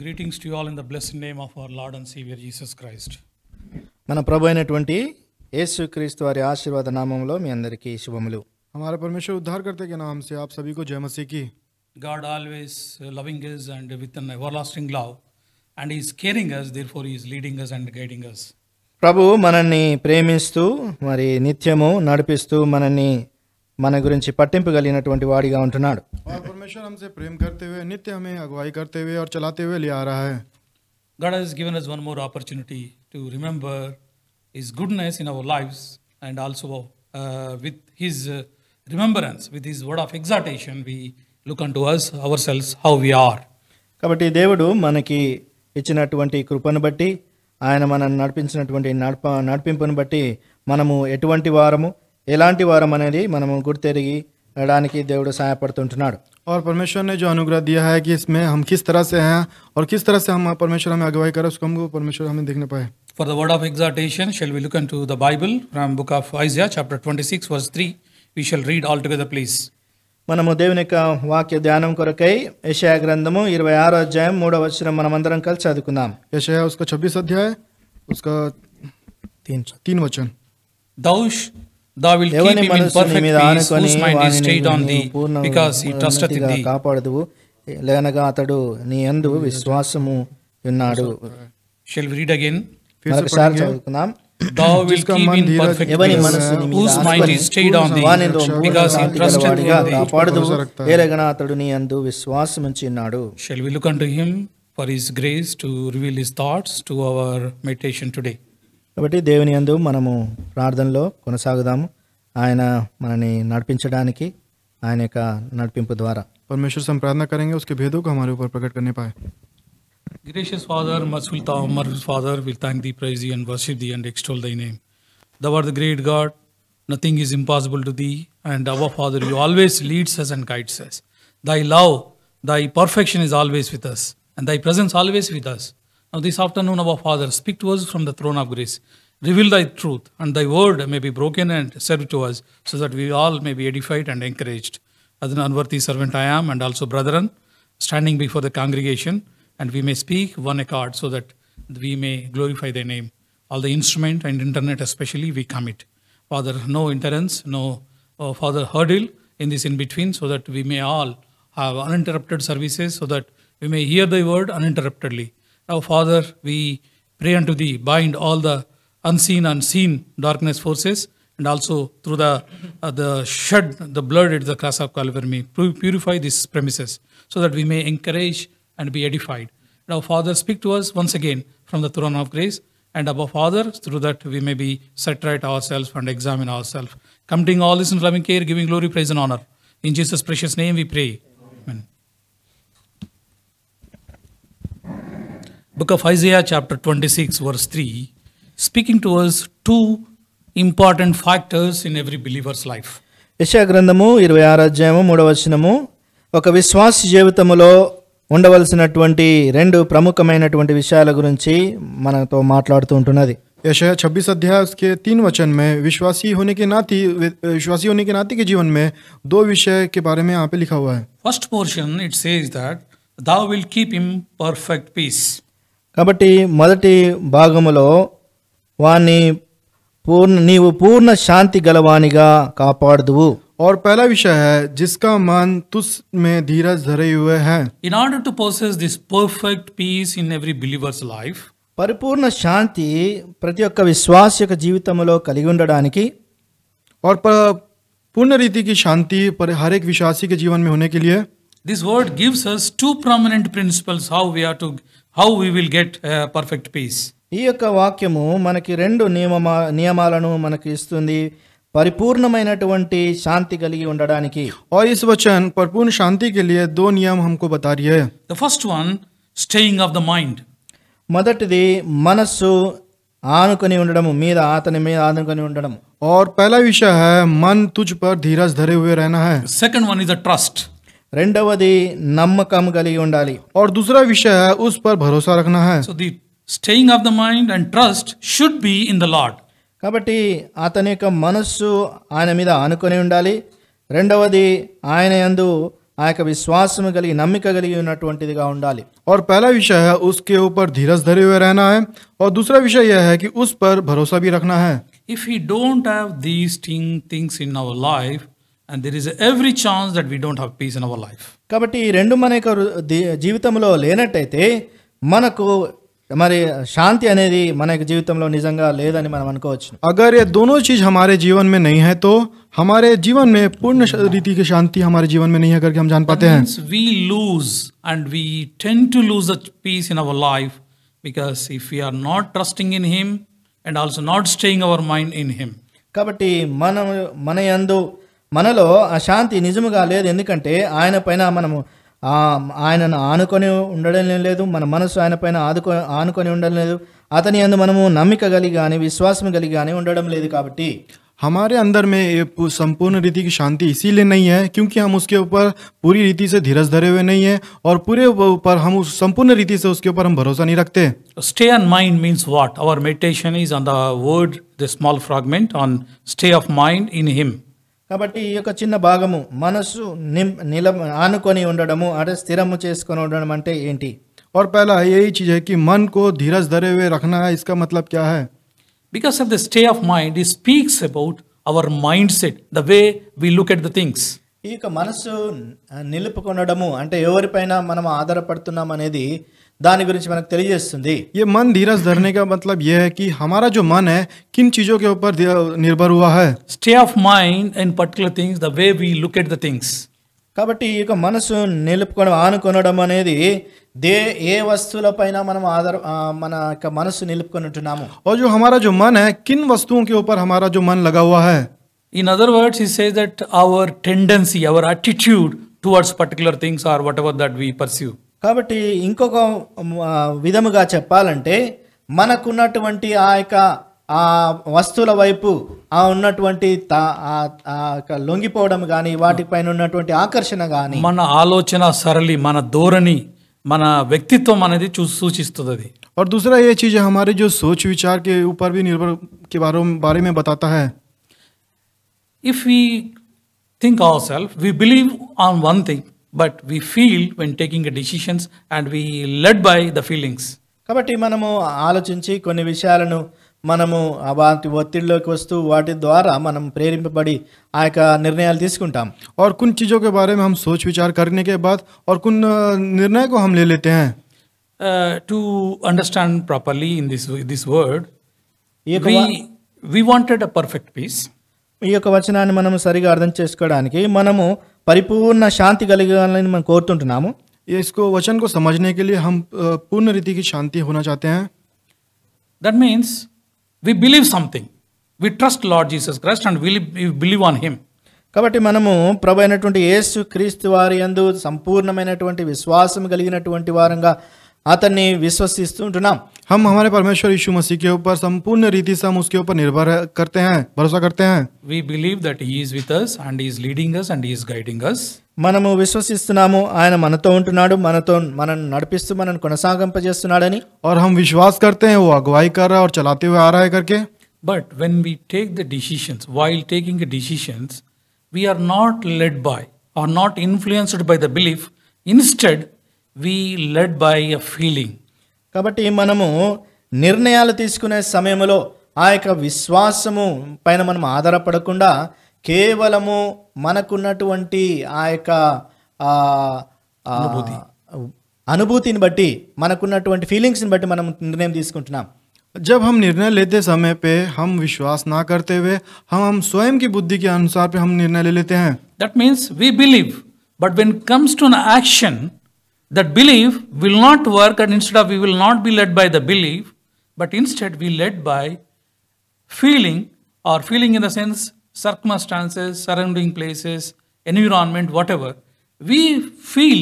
Greetings to you all in the blessed name of our Lord and Savior Jesus Christ. మన ప్రభు అయినటువంటి యేసుక్రీస్తు వారి ఆశీర్వాద నామములో మీ అందరికీ శుభములు. हमारे परमेश्वर उद्धारकर्ता के नाम से आप सभी को जय मसीह की. God always loving us and with an everlasting love, and He is caring us, therefore He is leading us and guiding us. ప్రభు మనల్ని ప్రేమిస్తూ మరి నిత్యము నడిపిస్తూ మనల్ని మన గురించి పట్టింపు కలిగినటువంటి వాడిగా ఉంటున్నాడు. और परमेश्वर हमसे प्रेम करते हुए नित्य हमें अगुवाई करते हुए और चलाते हुए ले आ रहा है. God has given us one more opportunity to remember His goodness in our lives, and also with His remembrance, with His word of exhortation, we look unto us ourselves how we are. కాబట్టి దేవుడు మనకి ఇచ్చినటువంటి కృపను బట్టి ఆయన మనల్ని నడిపించినటువంటి నడిపింపును బట్టి మనము ఎటువంటి వారము ఎలాంటి వారం అనేది మనము గుర్తెరిగి ఉండడానికి దేవుడు సహాయపడుతుంటున్నాడు. और परमेश्वर ने जो अनुग्रह दिया है कि इसमें हम किस तरह से हैं और किस तरह से हम परमेश्वर हमें अगुवाई करे उसको हमको परमेश्वर हमें देखने पाए. For the word of exhortation, shall we look into the Bible from book of Isaiah chapter 26 verse 3. We shall read all together, please. మనము దేవుని యొక్క వాక్య ధ్యానం కొరకై యెషయా గ్రంథము 26వ అధ్యాయం 3వ వచనం మనమందరం కలిసి చదువుకుందాం. यशायाह उसका 26 अध्याय उसका 3 वचन. Thou wilt keep him in perfect peace, whose mind is stayed on thee, because he trusteth in thee. కాపాడుదువు లేనగా అతడు నీ యందు విశ్వాసము ఉన్నాడు. Shall we read again? మరొకసారి చదువుకుందాం. Thou wilt keep in perfect peace, whose mind is stayed on thee, because he trusteth in thee. కాపాడుదువు లేనగా అతడు నీ యందు విశ్వాసముంచి ఉన్నాడు. Shall we look unto him for his grace to reveal his thoughts to our meditation today? కాబట్టి దేవుని యందు మనము ప్రార్థనలో కొనసాగుదాము. ఆయన మనని నడిపించడానికి ఆయన యొక్క నడిపింపు ద్వారా परमेश्वर से हम प्रार्थना करेंगे उसके भेदों को हमारे ऊपर प्रकट करने पाए. Gracious Father, merciful Father, we thank thee, praise thee, and worship thee, and extol thy name. Thou art the great God, nothing is impossible to thee, and our Father, you always leads us and guides us. Thy love, thy perfection is always with us, and thy presence always with us. Now this afternoon, our Father, speak to us from the throne of grace. Reveal thy truth, and thy word may be broken and served to us, so that we all may be edified and encouraged. As an unworthy servant I am, and also brethren, standing before the congregation, and we may speak one accord, so that we may glorify thy name. All the instrument and internet especially we commit. Father, no interference, no Father hurdle in this in-between, so that we may all have uninterrupted services, so that we may hear thy word uninterruptedly. Now, Father, we pray unto thee, bind all the unseen darkness forces, and also through the shed, the blood at the cross of Calvary, purify these premises, so that we may encourage and be edified. Now, Father, speak to us once again from the throne of grace, and above Father, through that we may be set right ourselves and examine ourselves. Committing all this in loving care, giving glory, praise, and honor. In Jesus' precious name we pray. Amen. Book of Isaiah chapter 26 verse 3, speaking to us two important factors in every believer's life. యెషయా గ్రంథము 26వ అధ్యాయము 3వ వచనము ఒక విశ్వాస జీవితములో ఉండవలసినటువంటి రెండు ప్రముఖమైనటువంటి విషయాల గురించి మనతో మాట్లాడుతూ ఉంటున్నది. यशायाह 26 अध्याय उसके 3 वचन में विश्वासी होने के नाते के जीवन में दो विषय के बारे में यहाँ पे लिखा हुआ है. First portion it says that thou wilt keep him perfect peace. కాబట్టి మొదటి భాగములో వాణ్ణి నీవు పూర్ణ శాంతి గలవానిగా కాపాడుదువు. और पहला विषय है जिसका मन तुझ में धीरज धरे हुए है. In order to possess this perfect peace in every believer's life, పరిపూర్ణ శాంతి ప్రతి ఒక్క విశ్వాస యొక్క జీవితంలో కలిగి ఉండడానికి और पूर्ण रीति की शांति पर हर एक विश्वासी के जीवन में होने के लिए this word gives us two prominent principles how we will get perfect peace. ఈ యొక్క వాక్యము మనకి రెండు నియమాలను మనకి ఇస్తుంది పరిపూర్ణమైనటువంటి శాంతి కలిగి ఉండడానికి. और इस वचन परिपूर्ण शांति के लिए दो नियम हमको बता रही है. The first one, staying of the mind. మొదటిది మనస్సు ఆనుకొని ఉండడము, అతని మీద ఆనుకొని ఉండడం. और पहला विषय है मन तुझ पर धीरज धरे हुए रहना है. Second one is the trust. రెండవది నమ్మకం కలిగి ఉండాలి. और दूसरा विषय है उस पर भरोसा रखना है. So the staying of the mind and trust should be in the Lord. కాబట్టి అతని యొక్క మనస్సు ఆయన మీద ఆనుకొని ఉండాలి. రెండవది ఆయన యందు ఆ యొక్క విశ్వాసము కలిగి నమ్మిక కలిగి ఉన్నటువంటిదిగా ఉండాలి. और पहला विषय है उसके ऊपर धीरज धरे हुए रहना है, और दूसरा विषय यह है कि उस पर भरोसा भी रखना है. If we don't have these things in our life, and there is every chance that we don't have peace in our life. కాబట్టి ఈ రెండు మన యొక్క జీవితంలో లేనట్టయితే మనకు మరి శాంతి అనేది మన యొక్క జీవితంలో నిజంగా లేదని మనం అనుకోవచ్చు. अगर ये दोनों चीज हमारे जीवन में नहीं है तो हमारे जीवन में पूर्ण रीति की शांति हमारे जीवन में नहीं है करके हम जान पाते हैं. We lose and we tend to lose the peace in our life because if we are not trusting in Him and also not staying our mind in Him. కాబట్టి మన యందు మనలో ఆ శాంతి నిజముగా లేదు. ఎందుకంటే ఆయన పైన మనము ఆయనను ఆనుకొని ఉండడం లేదు, మన మనసు ఆయన పైన ఆనుకొని ఉండడం లేదు, అతని యందు మనము నమ్మిక కలిగి కానీ విశ్వాసం కలిగి కానీ ఉండడం లేదు. కాబట్టి हमारे अंदर में ये संपूर्ण रीति की शांति इसीलिए नहीं है क्योंकि हम उसके ऊपर पूरी रीति से धीरज धरे हुए नहीं है, और पूरे ऊपर हम उस संपूर्ण रीति से उसके ऊपर हम भरोसा नहीं रखते. Stay on mind means what? Our meditation is on the word, the small fragment on stay of mind in Him. కాబట్టి ఈ యొక్క చిన్న భాగము మనసు ఆనుకొని ఉండడము, అంటే స్థిరము చేసుకొని ఉండడం అంటే ఏంటి? और पहला यही चीज है कि मन को धीरज धरे हुए रखना है. इसका मतलब क्या है? Because of the stay of mind, it speaks about our mindset, the way we look at the things. ఈ యొక్క మనసు నిలుపుకొనడము అంటే ఎవరిపైన మనం ఆధారపడుతున్నాం అనేది దాని గురించి మనకు తెలియజేస్తుంది. ये मन धीरज धरने का मतलब यह है कि हमारा जो मन है किन चीजों के ऊपर निर्भर हुआ है. Stay of mind in particular things, the way we look at the things. కాబట్టి ఈ యొక్క మనసు నిలుపుకొని ఆనుకొనడం అనేది ఏ వస్తువులపైన మనం మన యొక్క మనసు నిలుపుకొని ఉంటున్నాము. और जो हमारा जो मन है किन वस्तुओं के ऊपर हमारा जो मन लगा हुआ है. In other words, he says that our tendency, our attitude towards particular things or whatever that we pursue. కాబట్టి ఇంకొక విధముగా చెప్పాలంటే మనకున్నటువంటి ఆ యొక్క ఆ వస్తువుల వైపు ఆ ఉన్నటువంటి లొంగిపోవడం కానీ వాటిపైన ఉన్నటువంటి ఆకర్షణ కానీ మన ఆలోచన సరళి, మన ధోరణి, మన వ్యక్తిత్వం అనేది సూచిస్తుంది అది. और दूसरा ये चीज है हमारे जो सोच विचार के ऊपर भी निर्भर के बारे में बताता है. If we think ourselves, we believe on one thing, but we feel when taking a decisions and we led by the feelings. కాబట్టి మనము ఆలోచించి కొన్ని విషయాలను మనము వాటి ఒత్తిడిలోకి వస్తూ వాటి ద్వారా మనం ప్రేరింపబడి ఆ యొక్క నిర్ణయాలు తీసుకుంటాం. और कुछ चीजों के बारे में हम सोच विचार करने के बाद और कुछ निर्णय को हम ले लेते हैं. To understand properly in this word, we wanted a perfect peace. ఈ యొక్క వచనాన్ని మనం సరిగా అర్థం చేసుకోవడానికి మనము పరిపూర్ణ శాంతి కలిగాలని మనం కోరుతుంటున్నాము. इसको वचन को समझने के लिए हम पूर्ण रीति की शांति होना चाहते हैं. That means we believe something. We trust Lord Jesus Christ and we believe on Him. కాబట్టి మనము ప్రభు అయినటువంటి యేసు క్రీస్తు వారి యందు సంపూర్ణమైనటువంటి విశ్వాసం కలిగినటువంటి వారంగా అతన్ని విశ్వసిస్తూ ఉంటున్నాం. हम हमारे परमेश्वर यीशु मसीह के ऊपर संपूर्ण रीति से हम उसके ऊपर निर्भर करते हैं, भरोसा करते हैं. We believe that He is with us and He is leading us and He is guiding us. మనము విశ్వసిస్తున్నాము ఆయన మనతో ఉంటున్నాడు, మనల్ని నడిపిస్తూ మనల్ని కొనసాగింపజేస్తున్నాడని. और हम विश्वास करते हैं वो अगुवाई कर रहा है और चलाते हुए आ रहा है करके. But when we take the decisions, while taking the decisions, we are not led by or not influenced by the belief. Instead, we led by a feeling. కాబట్టి మనము నిర్ణయాలు తీసుకునే సమయంలో ఆ యొక్క విశ్వాసము పైన మనం ఆధారపడకుండా కేవలము మనకున్నటువంటి ఆ యొక్క అనుభూతిని బట్టి మనకున్నటువంటి ఫీలింగ్స్ని బట్టి మనం నిర్ణయం తీసుకుంటున్నాం. जब हम निर्णय लेते समय पे हम विश्वास ना करते हुए हम स्वयं की बुद्धि के अनुसार पे हम निर्णय ले लेते हैं. That means we believe, but when it comes to an action, that belief will not work, and instead of we will not be led by the belief, but instead we led by feeling, or feeling in the sense circumstances, surrounding places, environment, whatever. We feel,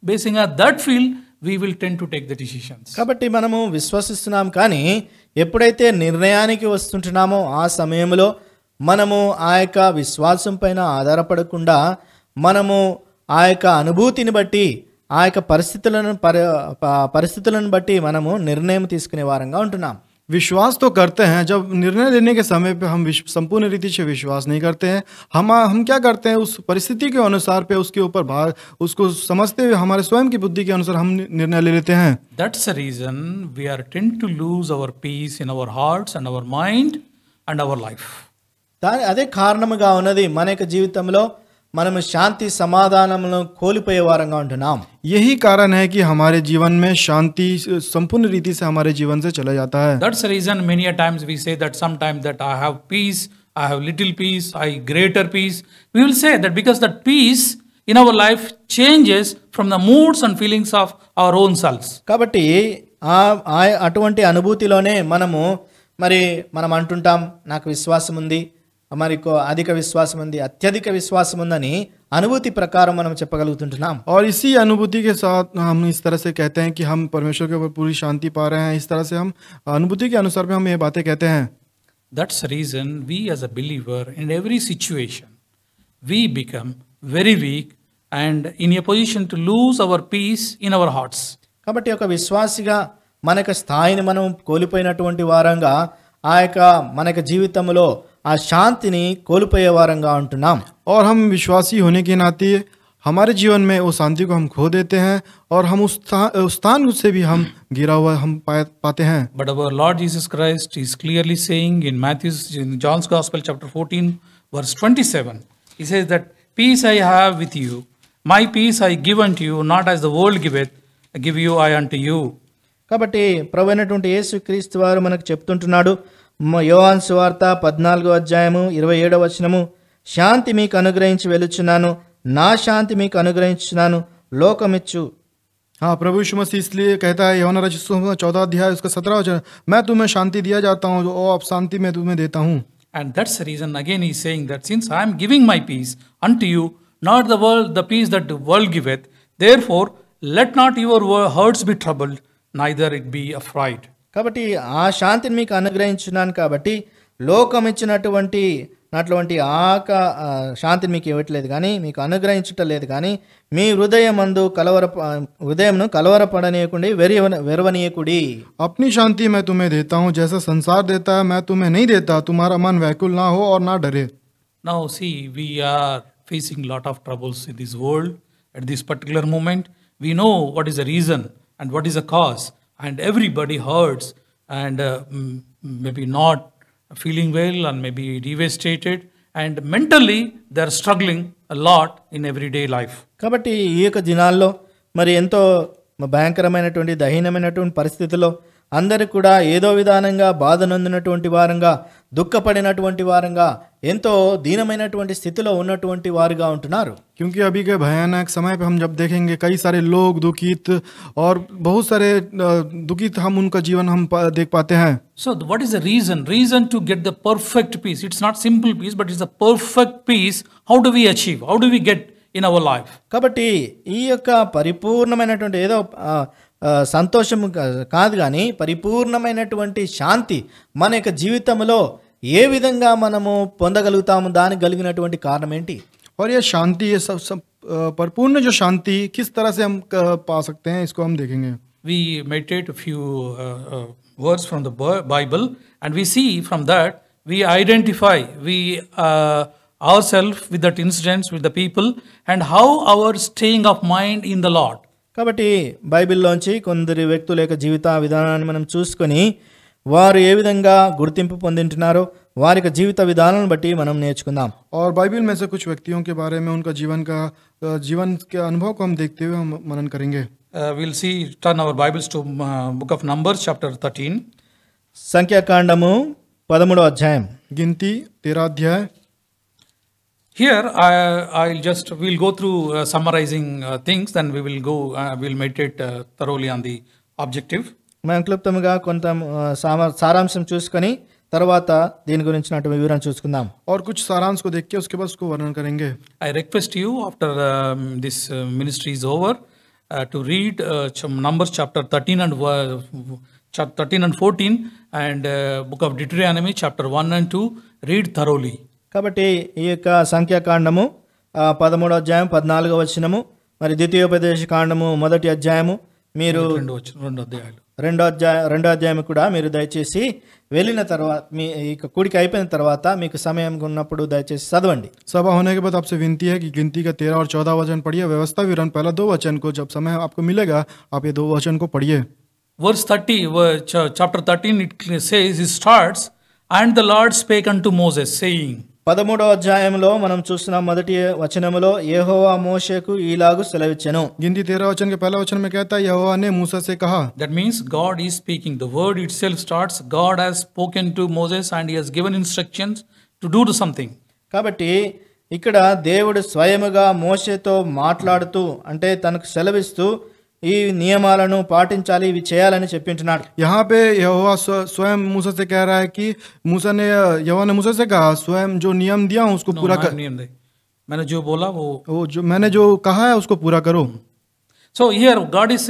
basing on that feel, we will tend to take the decisions. కాబట్టి మనము విశ్వసిస్తున్నాం, కానీ ఎప్పుడైతే నిర్ణయానికి వస్తుంటున్నామో ఆ సమయంలో మనము ఆ యొక్క విశ్వాసం పైన ఆధారపడకుండా మనము ఆ యొక్క అనుభూతిని బట్టి ఆ యొక్క పరిస్థితులను బట్టి మనము నిర్ణయం తీసుకునే వారంగా ఉంటున్నాం. विश्वास तो करते हैं, जब निर्णय लेने के समय पे हम संपूर्ण रीति से विश्वास नहीं करते हैं। हम क्या करते हैं, उस परिस्थिति के अनुसार पे उसके ऊपर उसको समझते हुए हमारे स्वयं की बुद्धि के अनुसार हम निर्णय ले लेते हैं। That's the reason we are tend to lose our peace in our hearts and our mind and our life. అదే కారణముగా ఉన్నది మన యొక్క జీవితంలో మనము శాంతి సమాధానములను కోల్పోయే వారంగా ఉంటున్నాం. यही कारण है कि हमारे जीवन में शांति संपूर्ण रीति से हमारे जीवन से चला जाता है। That's the reason many a times we say that sometimes that I have peace, I have little peace, I greater peace. We will say that because that peace in our life changes from the moods and feelings of our own selves. కాబట్టి అటువంటి అనుభూతిలోనే మనం అంటుంటాం, నాకు విశ్వాసం ఉంది, మరి అధిక విశ్వాసం ఉంది, అత్యధిక విశ్వాసం ఉందని అనుభూతి ప్రకారం మనం చెప్పగలుగుతుంటున్నాం. और इसी अनुभूति के साथ हम इस तरह से कहते हैं कि हम परमेश्वर के ऊपर पूरी शांति पा रहे हैं। इस तरह से हम अनुभूति के अनुसार भी हम ये बातें कहते हैं। That's the reason we as a believer in every situation we become very weak and in a position to lose our peace in our hearts. కాబట్టి ఒక విశ్వాసిగా మన యొక్క స్థాయిని మనం కోల్పోయినటువంటి వారంగా మన యొక్క జీవితంలో ఆ శాంతిని కోల్పోయే వారంగా ఉంటున్నాం. और हम विश्वासी होने के नाते हमारे जीवन में वो शांति को हम खो देते हैं और हम उस स्थान से भी हम गिरा हुआ हम पाते हैं। But our Lord Jesus Christ is clearly saying in John's Gospel chapter 14 verse 27, he says that peace I have with you, my peace I give unto you, not as the world giveth, I give you I unto you. కాబట్టి ప్రభువైనటువంటి యేసుక్రీస్తు వారు మనకు చెప్తుంటున్నాడు, యోహాను సువార్త 14వ అధ్యాయము 27వ వచనము, శాంతి మీకు అనుగ్రహించి వెలుచున్నాను, నా శాంతి మీకు అనుగ్రహించున్నాను, లోకమిచ్చు. हाँ, प्रभु यीशु मसीह इसलिए कहता है यूहन्ना रचित सुसमाचार 14 अध्याय उसका 17 वचन, मैं तुम्हें शांति दिया जाता हूँ, जो अब शांति मैं तुम्हें देता हूँ। And that's the reason again he is saying that since I am giving my peace unto you, not the world, the peace that the world giveth, therefore let not your hearts be troubled, neither it be afraid. కాబట్టి ఆ శాంతిని మీకు అనుగ్రహించున్నాను కాబట్టి లోకం ఇచ్చినటువంటి శాంతిని మీకు ఇవ్వట్లేదు కానీ, మీకు అనుగ్రహించటలేదు కానీ, మీ హృదయమందు హృదయంను కలవరపడనీయకుండి, వెరవనీయకుడి. अपनी शांति मैं तुम्हें देता हूँ, जैसा संसार देता है मैं तुम्हें नहीं देता, तुम्हारा मन व्याकुल ना हो और ना डरे। Now see, we are facing lot of troubles in this world at this particular moment. We know what is the reason and what is the cause, and everybody hurts and maybe not feeling well and maybe devastated, and mentally they are struggling a lot in everyday life. కాబట్టి ఈ యొక్క దినాల్లో మరి ఎంతో భయంకరమైనటువంటి దహీనమైనటువంటి పరిస్థితుల్లో అందరూ కూడా ఏదో విధానంగా బాధ నొందినటువంటి వారంగా, దుఃఖపడినటువంటి వారంగా, ఎంతో దీనమైనటువంటి స్థితిలో ఉన్నటువంటి వారుగా ఉంటున్నారు. क्योंकि अभी के भयानक समय पे हम जब देखेंगे कई सारे लोग दुखित और बहुत सारे दुखित हम उनका जीवन हम देख पाते हैं। So what is the reason to get the perfect peace? It's not simple peace, but it's the perfect peace. How do we achieve? How do we get in our life? కాబట్టి ఈ యొక్క పరిపూర్ణమైనటువంటి ఏదో సంతోషం కాదు కానీ పరిపూర్ణమైనటువంటి శాంతి మన యొక్క జీవితంలో ఏ విధంగా మనము పొందగలుగుతాము, దానికి కలిగినటువంటి కారణం ఏంటి? और ये शांति, ये सब परिपूर्ण जो शांति किस तरह से हम पा सकते हैं, इसको हम देखेंगे। We meditate a few words from the Bible, and we see from that we identify ourselves with that incidents, with the people, and how our staying of mind in the Lord. కాబట్టి బైబిల్లోంచి కొందరి వ్యక్తుల యొక్క జీవిత విధానాన్ని మనం చూసుకొని వారు ఏ విధంగా గుర్తింపు పొందింటున్నారో వారి యొక్క జీవిత విధానాన్ని బట్టి మనం నేర్చుకుందాం. और बाइबल में से कुछ व्यक्तियों के बारे में उनका जीवन के अनुभव को हम देखते हुए हम मनन करेंगे। We'll see, turn our Bibles to book of Numbers chapter 13. సంఖ్యాకాండము 13వ అధ్యాయం. गिनती 13 अध्याय। Here we'll go through summarizing things, then we'll meditate thoroughly on the objective. మనం క్లుప్తంగా కొంత సారాంశం చూసుకొని తర్వాత దీని గురించినటువంటి వివరణ చూసుకుందాం. और कुछ सारांश को देख के उसके बाद उसको वर्णन करेंगे। I request you after this ministry is over to read Numbers chapter 13 and 14 and book of Deuteronomy chapter 1 and 2, read thoroughly. కాబట్టి ఈ యొక్క సంఖ్యాకాండము 13వ అధ్యాయం 14వ వచనము, మరి ద్వితీయోపదేశ కాండము 1వ అధ్యాయము మీరు 2 అధ్యాయాలు రెండో అధ్యాయం కూడా మీరు దయచేసి వెళ్ళిన తర్వాత మీ ఇక కూడిక అయిపోయిన తర్వాత మీకు సమయం ఉన్నప్పుడు దయచేసి చదవండి. सभा होने के बाद आपसे विनती है कि गिनती का 13 और 14 वचन पढ़िए. व्यवस्था विवरण पहला 2 वचन को जब समय आपको मिलेगा आप ये 2 वचन को पढ़िए. Verse 30, chapter 13, it says, it starts, and the Lord spake unto Moses, saying. 13వ అధ్యాయంలో మనం చూసిన మొదటి వచనములో యెహోవా మోషేకు ఈలాగు సెలవిచ్చెను. गिनती 13 वचन के पहला वचन में कहता है यहोवा ने मूसा से कहा. That means God is speaking. The word itself starts, God has spoken to Moses and he has given instructions to do something. కాబట్టి ఇక్కడ దేవుడు స్వయముగా మోషేతో మాట్లాడుతూ అంటే తనకు సెలవిస్తూ ఈ నియమాలను పాటించాలి, ఇవి చేయాలని చెప్పింటున్నాడు. यहाँ पे यहोवा स्वयं मूसा से कह रहा है कि यहोवा ने मूसा से कहा स्वयं जो नियम दिया हूं उसको पूरा कर. मैंने जो बोला वो जो मैंने जो कहा है उसको पूरा करो. So here God is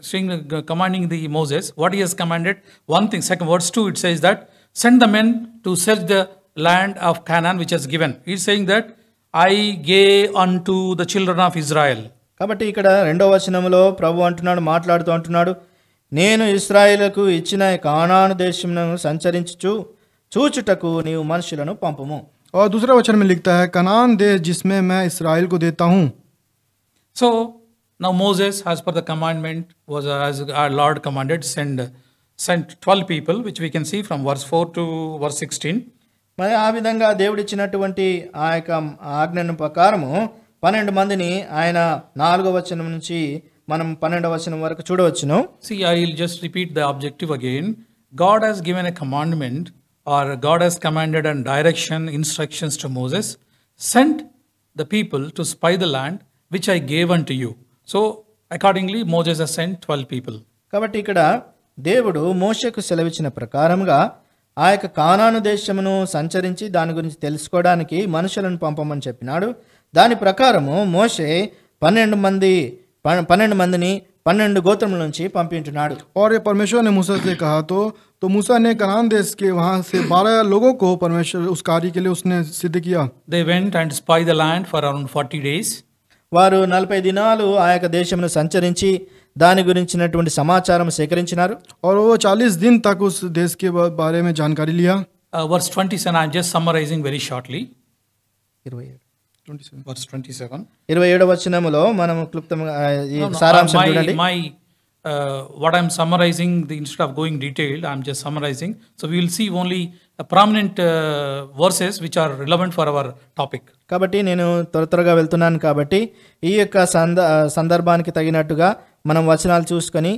saying commanding the Moses what he has commanded. One thing, second verse 2 it says that send the men to search the land of Canaan which has given. He is saying that I gave unto the children of Israel. కాబట్టి ఇక్కడ రెండవ వచనంలో ప్రభు మాట్లాడుతూ అంటున్నాడు, నేను ఇశ్రాయేలుకు ఇచ్చిన కానాను దేశమును సంచరించుచు చూచుటకు నీవు మనుషులను పంపుము. और दूसरे वचन में लिखता है कनान देश जिसमें मैं इस्राएल को देता हूँ. So now Moses, as per the commandment, was as our Lord commanded, sent 12 people, which we can see from verse 4 to verse 16. మరి ఆ విధంగా దేవుడిచ్చినటువంటి ఆ యొక్క ఆజ్ఞను ప్రకారము 12 మందిని ఆయన 4వ వచనం నుంచి మనం 12వ వచనం వరకు చూడవచ్చును. See, I will just repeat the objective again. God has given a commandment, or God has commanded and direction, instructions to Moses, send the people to spy the land which I gave unto you. So accordingly Moses has sent 12 people. కాబట్టి ఇక్కడ దేవుడు మోషేకు సెలవిచ్చిన ప్రకారంగా ఆ యొక్క కానాను దేశమును సంచరించి దాని గురించి తెలుసుకోవడానికి మనుషులను పంపమని చెప్పినాడు. దాని ప్రకారము మోషే 12 మందిని 12 గోత్రముల నుంచి పంపించున్నాడు. और ये परमेश्वर ने मूसा से कहा तो मूसा ने कनान देश के वहां से 12 लोगों को परमेश्वर उस कार्य के लिए उसने सिद्ध किया. They went and spied the land for around 40 days. వారు 40 దినాలు ఆ యొక్క దేశమును సంచరించి దాని గురించినటువంటి సమాచారం సేకరించినారు. और वो 40 दिन तक उस देश के बारे में जानकारी लिया. Verse 27, I am just summarizing very shortly. 27. Verse 27. 27వ వచనములో మనం క్లుప్తంగా ఈ సారాంశం చూడండి. What I am summarizing, instead of going detailed, I am just summarizing. So we will see only prominent verses which are relevant for our topic. కాబట్టి నేను త్వరగా వెళ్తున్నాను కాబట్టి ఈ యొక్క సందర్భానికి తగినట్టుగా మనం వచనాలు చూసుకొని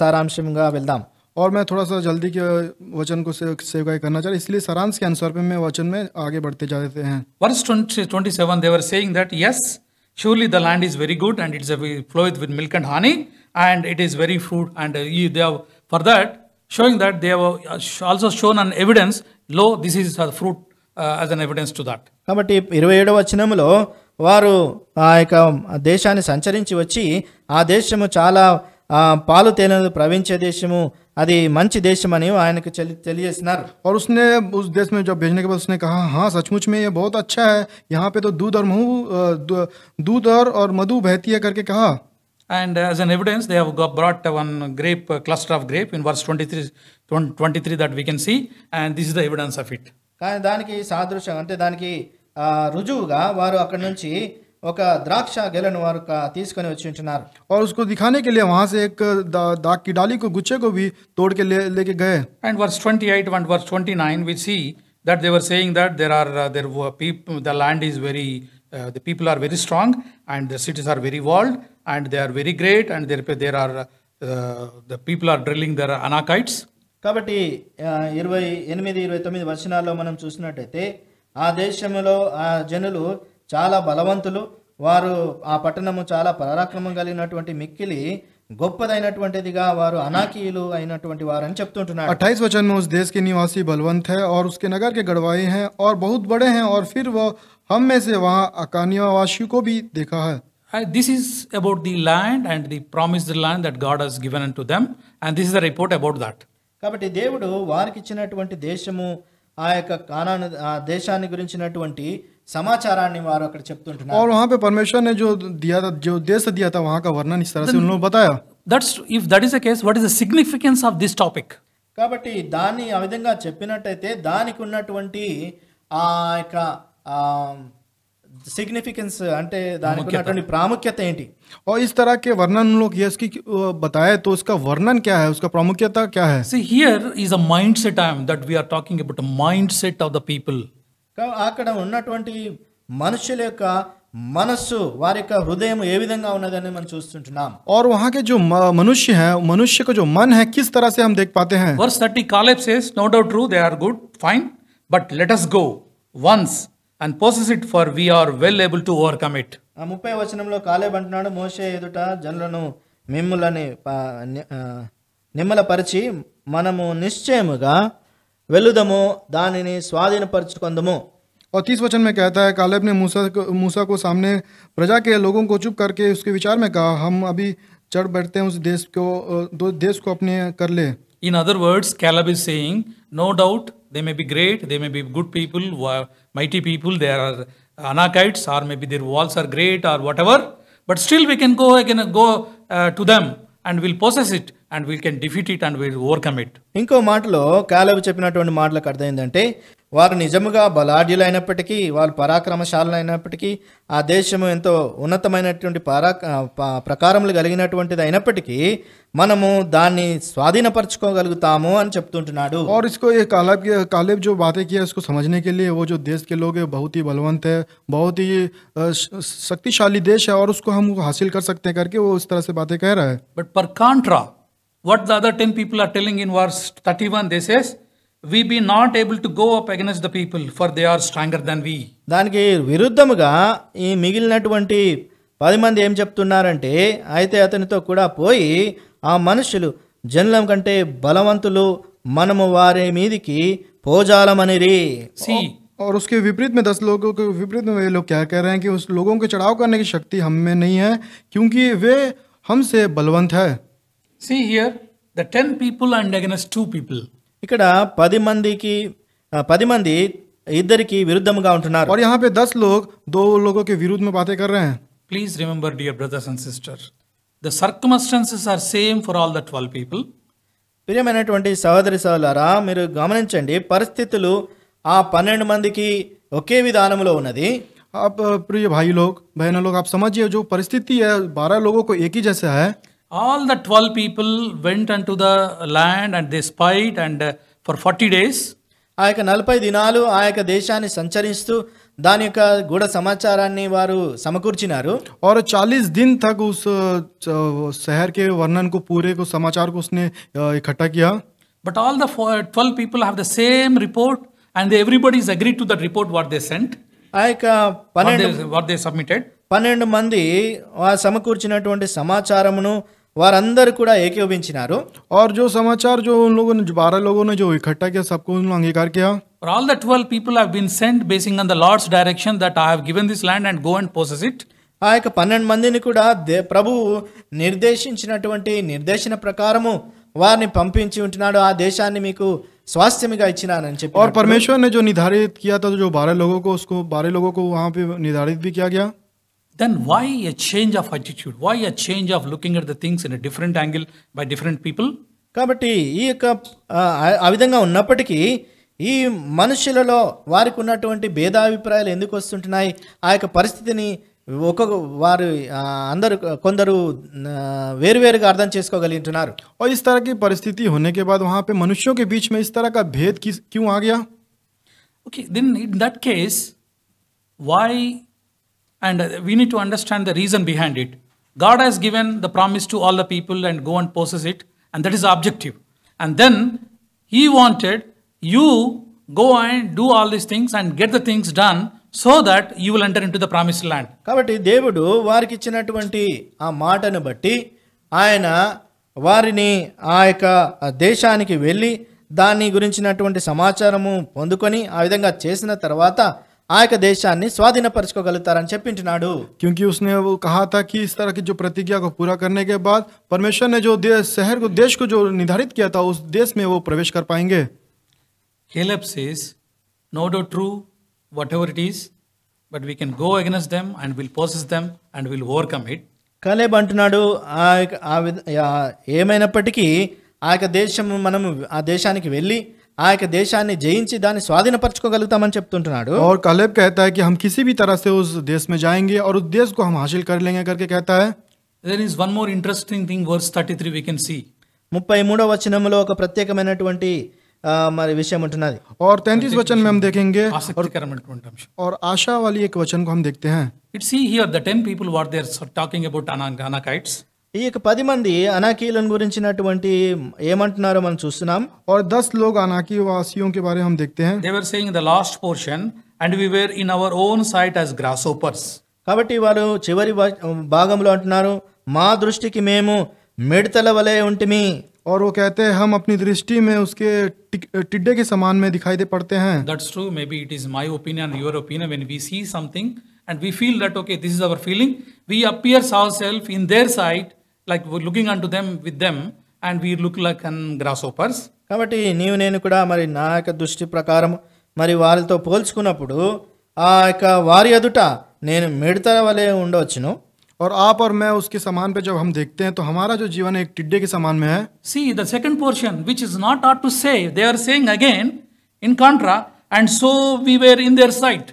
సారాంశంగా వెళ్దాం. और मैं थोड़ा सा जल्दी के वचन को सेवकाई करना चाह रहा, इसलिए सारांश के अनुसार पे मैं वचन में आगे बढ़ते जाते हैं. Verse 27, they were saying that yes, surely the land is very good and it's floweth with milk and honey and it is very fruit, and they have for that showing that they have also shown an evidence. Lo, this is a fruit as an evidence to that. కాబట్టి 27వ వచనములో వారు ఆ యొక్క దేశాన్ని సంచరించి వచ్చి ఆ దేశము చాలా పాలు తేనెలు ప్రవహించే దేశము, అది మంచి దేశం అని ఆయనకు తెలియజేస్తున్నారు. और उसने उस देश में जब भेजने के बाद उसने कहा हाँ सचमुच में ये बहुत अच्छा है, यहाँ पे तो दूध और मधु बहती है करके कहा. And as an evidence they have brought one grape, cluster of grape in verse 23 that we can see, and this is the evidence of it. కానీ దానికి సాదృశ్యం అంటే దానికి రుజువుగా వారు అక్కడి నుంచి ఒక ద్రాక్ష గెలను వారు తీసుకొని వచ్చి ఉంటున్నారు. और उसको दिखाने के लिए वहां से एक दाग की डाली को गुच्छे को भी तोड़ के लेके गए. And verse 28 and verse 29 we see that they were saying that there were people, the land is very the people are very strong and the cities are very walled and they are very great and there are the people are drilling their Anakites. కాబట్టి 28-29 వచనాల్లో మనం చూసినట్టయితే ఆ దేశంలో ఆ జనులు చాలా బలవంతులు, వారు ఆ పట్టణము చాలా పరాక్రమం కలిగినటువంటి మిక్కిలి గొప్పదైనటువంటిదిగా వారు అనాకీయులు అయినటువంటి వారు అని చెప్తుంటున్నారు. 28 वचन में उस देश के निवासी बलवंत है और उसके नगर के गढ़वाई हैं और बहुत बड़े हैं, और फिर वो हम में से वहाँ अकानियावासियों को भी देखा है. This is about the land and the promised land that God has given unto them, and this is the report about that. కాబట్టి దేవుడు వారికి ఇచ్చినటువంటి దేశము ఆ యొక్క కానాను దేశాన్ని గురించినటువంటి समाचाराన్ని వారు అక్కడ చెప్తుంటున్నారు. और वहाँ पे परमेश्वर ने जो दिया था, जो देश दिया था, वहाँ का वर्णन इस तरह से उन्होंने बताया. if that is the case, what is the significance of this topic? కాబట్టి దాన్ని ఆ విధంగా చెప్పినట్టయితే దానికి ఉన్నటువంటి ఆ యొక్క సిగ్నిఫికెన్స్ అంటే దానికి ఉన్నటువంటి ప్రాముఖ్యత ఏంటి? और इस तरह के वर्णन लोग ये इसकी बताए तो उसका वर्णन क्या है, उसका प्रामुख्यता क्या है? See, here is a mindset that we are talking about, a mindset of the people. అక్కడ ఉన్నటువంటి మనుషుల యొక్క మనస్సు, వారి యొక్క హృదయం ఏ విధంగా ఉన్నదని మనం చూస్తుంటున్నాం. और वहाँ के जो मनुष्य है, मनुष्य का जो मन है किस तरह से हम देख पाते हैं? Verse 30, Caleb says, no doubt true, they are good, fine, but let us go once and possess it, for we are well able to overcome it. 30వ వచనంలో కాలేబ్ అంటున్నాడు, మోషే ఎదుట జనులను మిమ్ములని నిమ్మలపరిచి మనము నిశ్చయముగా వెలుదము, దానిని స్వాధీనపరచుకొందుము. और 30 वचन में कहता है, कालेब ने मूसा को सामने प्रजा के लोगों को चुप करके उसके विचार में कहा, हम अभी चढ़ बैठते हैं उस देश को अपने कर ले. In other words, Caleb is saying, no doubt they may be great, they may be good people, mighty people, they are Anakites, or maybe their walls are great or whatever, but still we can go to them and we'll possess it and we can defeat it and we'll overcome it. ఇంకో మాటలో కాలేబు చెప్పినటువంటి మాటలకు అర్థం ఏంటంటే, వారు నిజముగా బలాఢ్యులైనప్పటికీ, వారు పరాక్రమశాలైనప్పటికీ, ఆ దేశము ఎంతో ఉన్నతమైనటువంటి ప్రకారములు కలిగినటువంటిది అయినప్పటికీ మనము దాన్ని స్వాధీనపరచుకోగలుగుతాము అని చెప్తుంటున్నాడు. और इसको ये कालेब जो बातें किया इसको समझने के लिए, वो जो देश के लोग है बहुत ही बलवंत है, बहुत ही शक्तिशाली देश है और उसको हम हासिल कर सकते हैं करके वो इस तरह से बातें कह रहा है. But per contra, what the other 10 people are telling in verse 31, they says, we be not able to go up against the people, for they are stronger than we. దానికి విరుద్ధముగా ఈ మిగిలినటువంటి 10 మంది ఏం చెప్తున్నారంటే, అయితే అతనితో కూడా పోయి ఆ మనుషులు జనుల కంటే బలవంతులు, మనము వారి మీదికి పోజాలమనిరి. See, और उसके विपरीत में 10 लोगों के विपरीत में ये लोग क्या कह रहे हैं कि उस लोगों के चढ़ाव करने की शक्ति हम में नहीं है, क्योंकि वे हमसे बलवंत है. see here, the 10 people and against 2 people. ఇక్కడ 10 మంది ఇద్దరికి విరుద్ధముగా ఉంటున్నారు. और यहाँ पे 10 लोग 2 लोगों के विरुद्ध में बातें कर रहे हैं. Please remember, dear brothers and sisters, the circumstances are same for all the 12 people. ప్రియమైనటువంటి సహోదరి సహోదరులారా, మీరు గమనించండి, పరిస్థితులు ఆ 12 మందికి ఒకే విధానంలో ఉన్నది. आप प्रिय भाई लोग, बहनों लोग, आप समझिए जो परिस्थिति है 12 लोगों को एक ही जैसा है. All the 12 people went unto the land and they spied and for 40 days. ఆ యొక్క 40 దినాలు ఆ యొక్క దేశాన్ని సంచరిస్తూ దాని యొక్క గూఢ సమాచారాన్ని వారు సమకూర్చినారు. और 40 दिन तक उस शहर के वर्णन को, पूरे को, समाचार को उसने इकट्ठा किया. But all the 12 people have the same report and everybody is agreed to that report what they sent. ఆ యొక్క 12 submitted. 12 మంది సమకూర్చినటువంటి సమాచారమును వారందరూ కూడా ఏకీభవించినారు. और जो समाचार जो उन लोगों ने 12 लोगों ने जो इकट्ठा किया, सबको उन्होंने अंगीकार किया. For all the 12 people have been sent basing on the Lord's direction that I have given this land and go and possess it. ఆ యొక్క 12 మందిని కూడా ప్రభువు నిర్దేశించినటువంటి నిర్దేశన ప్రకారము వారిని పంపించి ఉంటున్నాడు, ఆ దేశాన్ని మీకు స్వాస్థ్యమిగా ఇచ్చినానని చెప్పి. और परमेश्वर ने जो निर्धारित किया था, जो 12 लोगों को, उसको 12 लोगों को वहां पे निर्धारित भी किया गया. Then why a change of attitude? Why a change of looking at the things in a different angle by different people? కాబట్టి ఈ యొక్క ఆ విధంగా ఉన్నప్పటికీ ఈ మనుషులలో వారికి ఉన్నటువంటి భేదాభిప్రాయాలు ఎందుకు వస్తుంటున్నాయి? ఆ యొక్క పరిస్థితిని వారు కొందరు వేరువేరుగా అర్థం చేసుకోగలుగుతున్నారు. और इस तरह की परिस्थिति होने के बाद वहां पे मनुष्यों के बीच में इस तरह का भेद क्यों आ गया? Okay, then in that case, why? And we need to understand the reason behind it. God has given the promise to all the people and go and possess it, and that is the objective. And then He wanted you go and do all these things and get the things done so that you will enter into the promised land. కాబట్టి దేవుడు వారికి ఇచ్చినటువంటి ఆ మాటను బట్టి ఆయన వారిని ఆ యొక్క దేశానికి వెళ్ళి దాని గురించినటువంటి సమాచారము పొందుకొని ఆ విధంగా చేసిన తర్వాత ఆ యొక్క దేశాన్ని స్వాధీనపరచుకోగలుగుతారని చెప్పింటున్నాడు. क्योंकि उसने वो कहा था कि इस तरह की जो प्रतिज्ञा को पूरा करने के बाद परमेश्वर ने जो शहर को, देश को जो निर्धारित किया था, उस देश में वो प्रवेश कर पाएंगे. Caleb says, no doubt true, whatever it is, but we can go against them and we'll possess them and we'll overcome it. కలేబ్ అంటున్నాడు ఏమైనప్పటికీ ఆ యొక్క దేశం మనము ఆ దేశానికి వెళ్ళి ఆ యొక్క దేశాన్ని జయించి దాన్ని స్వాధీనపరచుకోగలుగుతామని చెప్తుంటున్నాడు. और कालेब कहता है कि हम किसी भी तरह से उस देश में जाएंगे और उस देश को हम हासिल कर लेंगे करके कहता है. There is one more interesting thing, verse 33 we can see. 33వ వచనంలో ఒక ప్రత్యేకమైనటువంటి మరి విషయం ఉంటున్నది. और 33 वचन में हम देखेंगे ఆసక్తికరమైనటువంటి అంశం. और आशा वाली एक वचन को हम देखते हैं. It's see here the 10 people what they are talking about Anakites. ఈ యొక్క 10 మంది అనాకీయులను గురించినటువంటి ఏమంటున్నారో మనం చూస్తున్నాం. और 10 लोग अनाकी वासियों के बारे में हम देखते हैं. They were saying in the last portion, and we were in our own sight as grasshoppers. కాబట్టి వారు చివరి భాగంలో అంటున్నారు, మా దృష్టికి మేము మిడతల వలె ఉంటిమి. और वो कहते हैं हम अपनी दृष्टि में उसके टिड्डे के समान में दिखाई दे पड़ते हैं. That's true. Maybe it is my opinion, your opinion. When we see something and we feel that okay, this is our feeling, we appear ourselves in their sight, like we're looking unto them with them, and we look like an grasshoppers. కాబట్టి నీవు నేను కూడా మరి నా యొక్క దృష్టి ప్రకారం మరి వారితో పోల్చుకున్నప్పుడు ఆ యొక్క వారి ఎదుట నేను మిడతల వలె ఉండవచ్చును. और आप और मैं उसके समान पे जब हम देखते हैं तो हमारा जो जीवन एक टिड्डे के समान में है. See the second portion, which is not hard to say. They are saying again in contra, and so we were in their sight.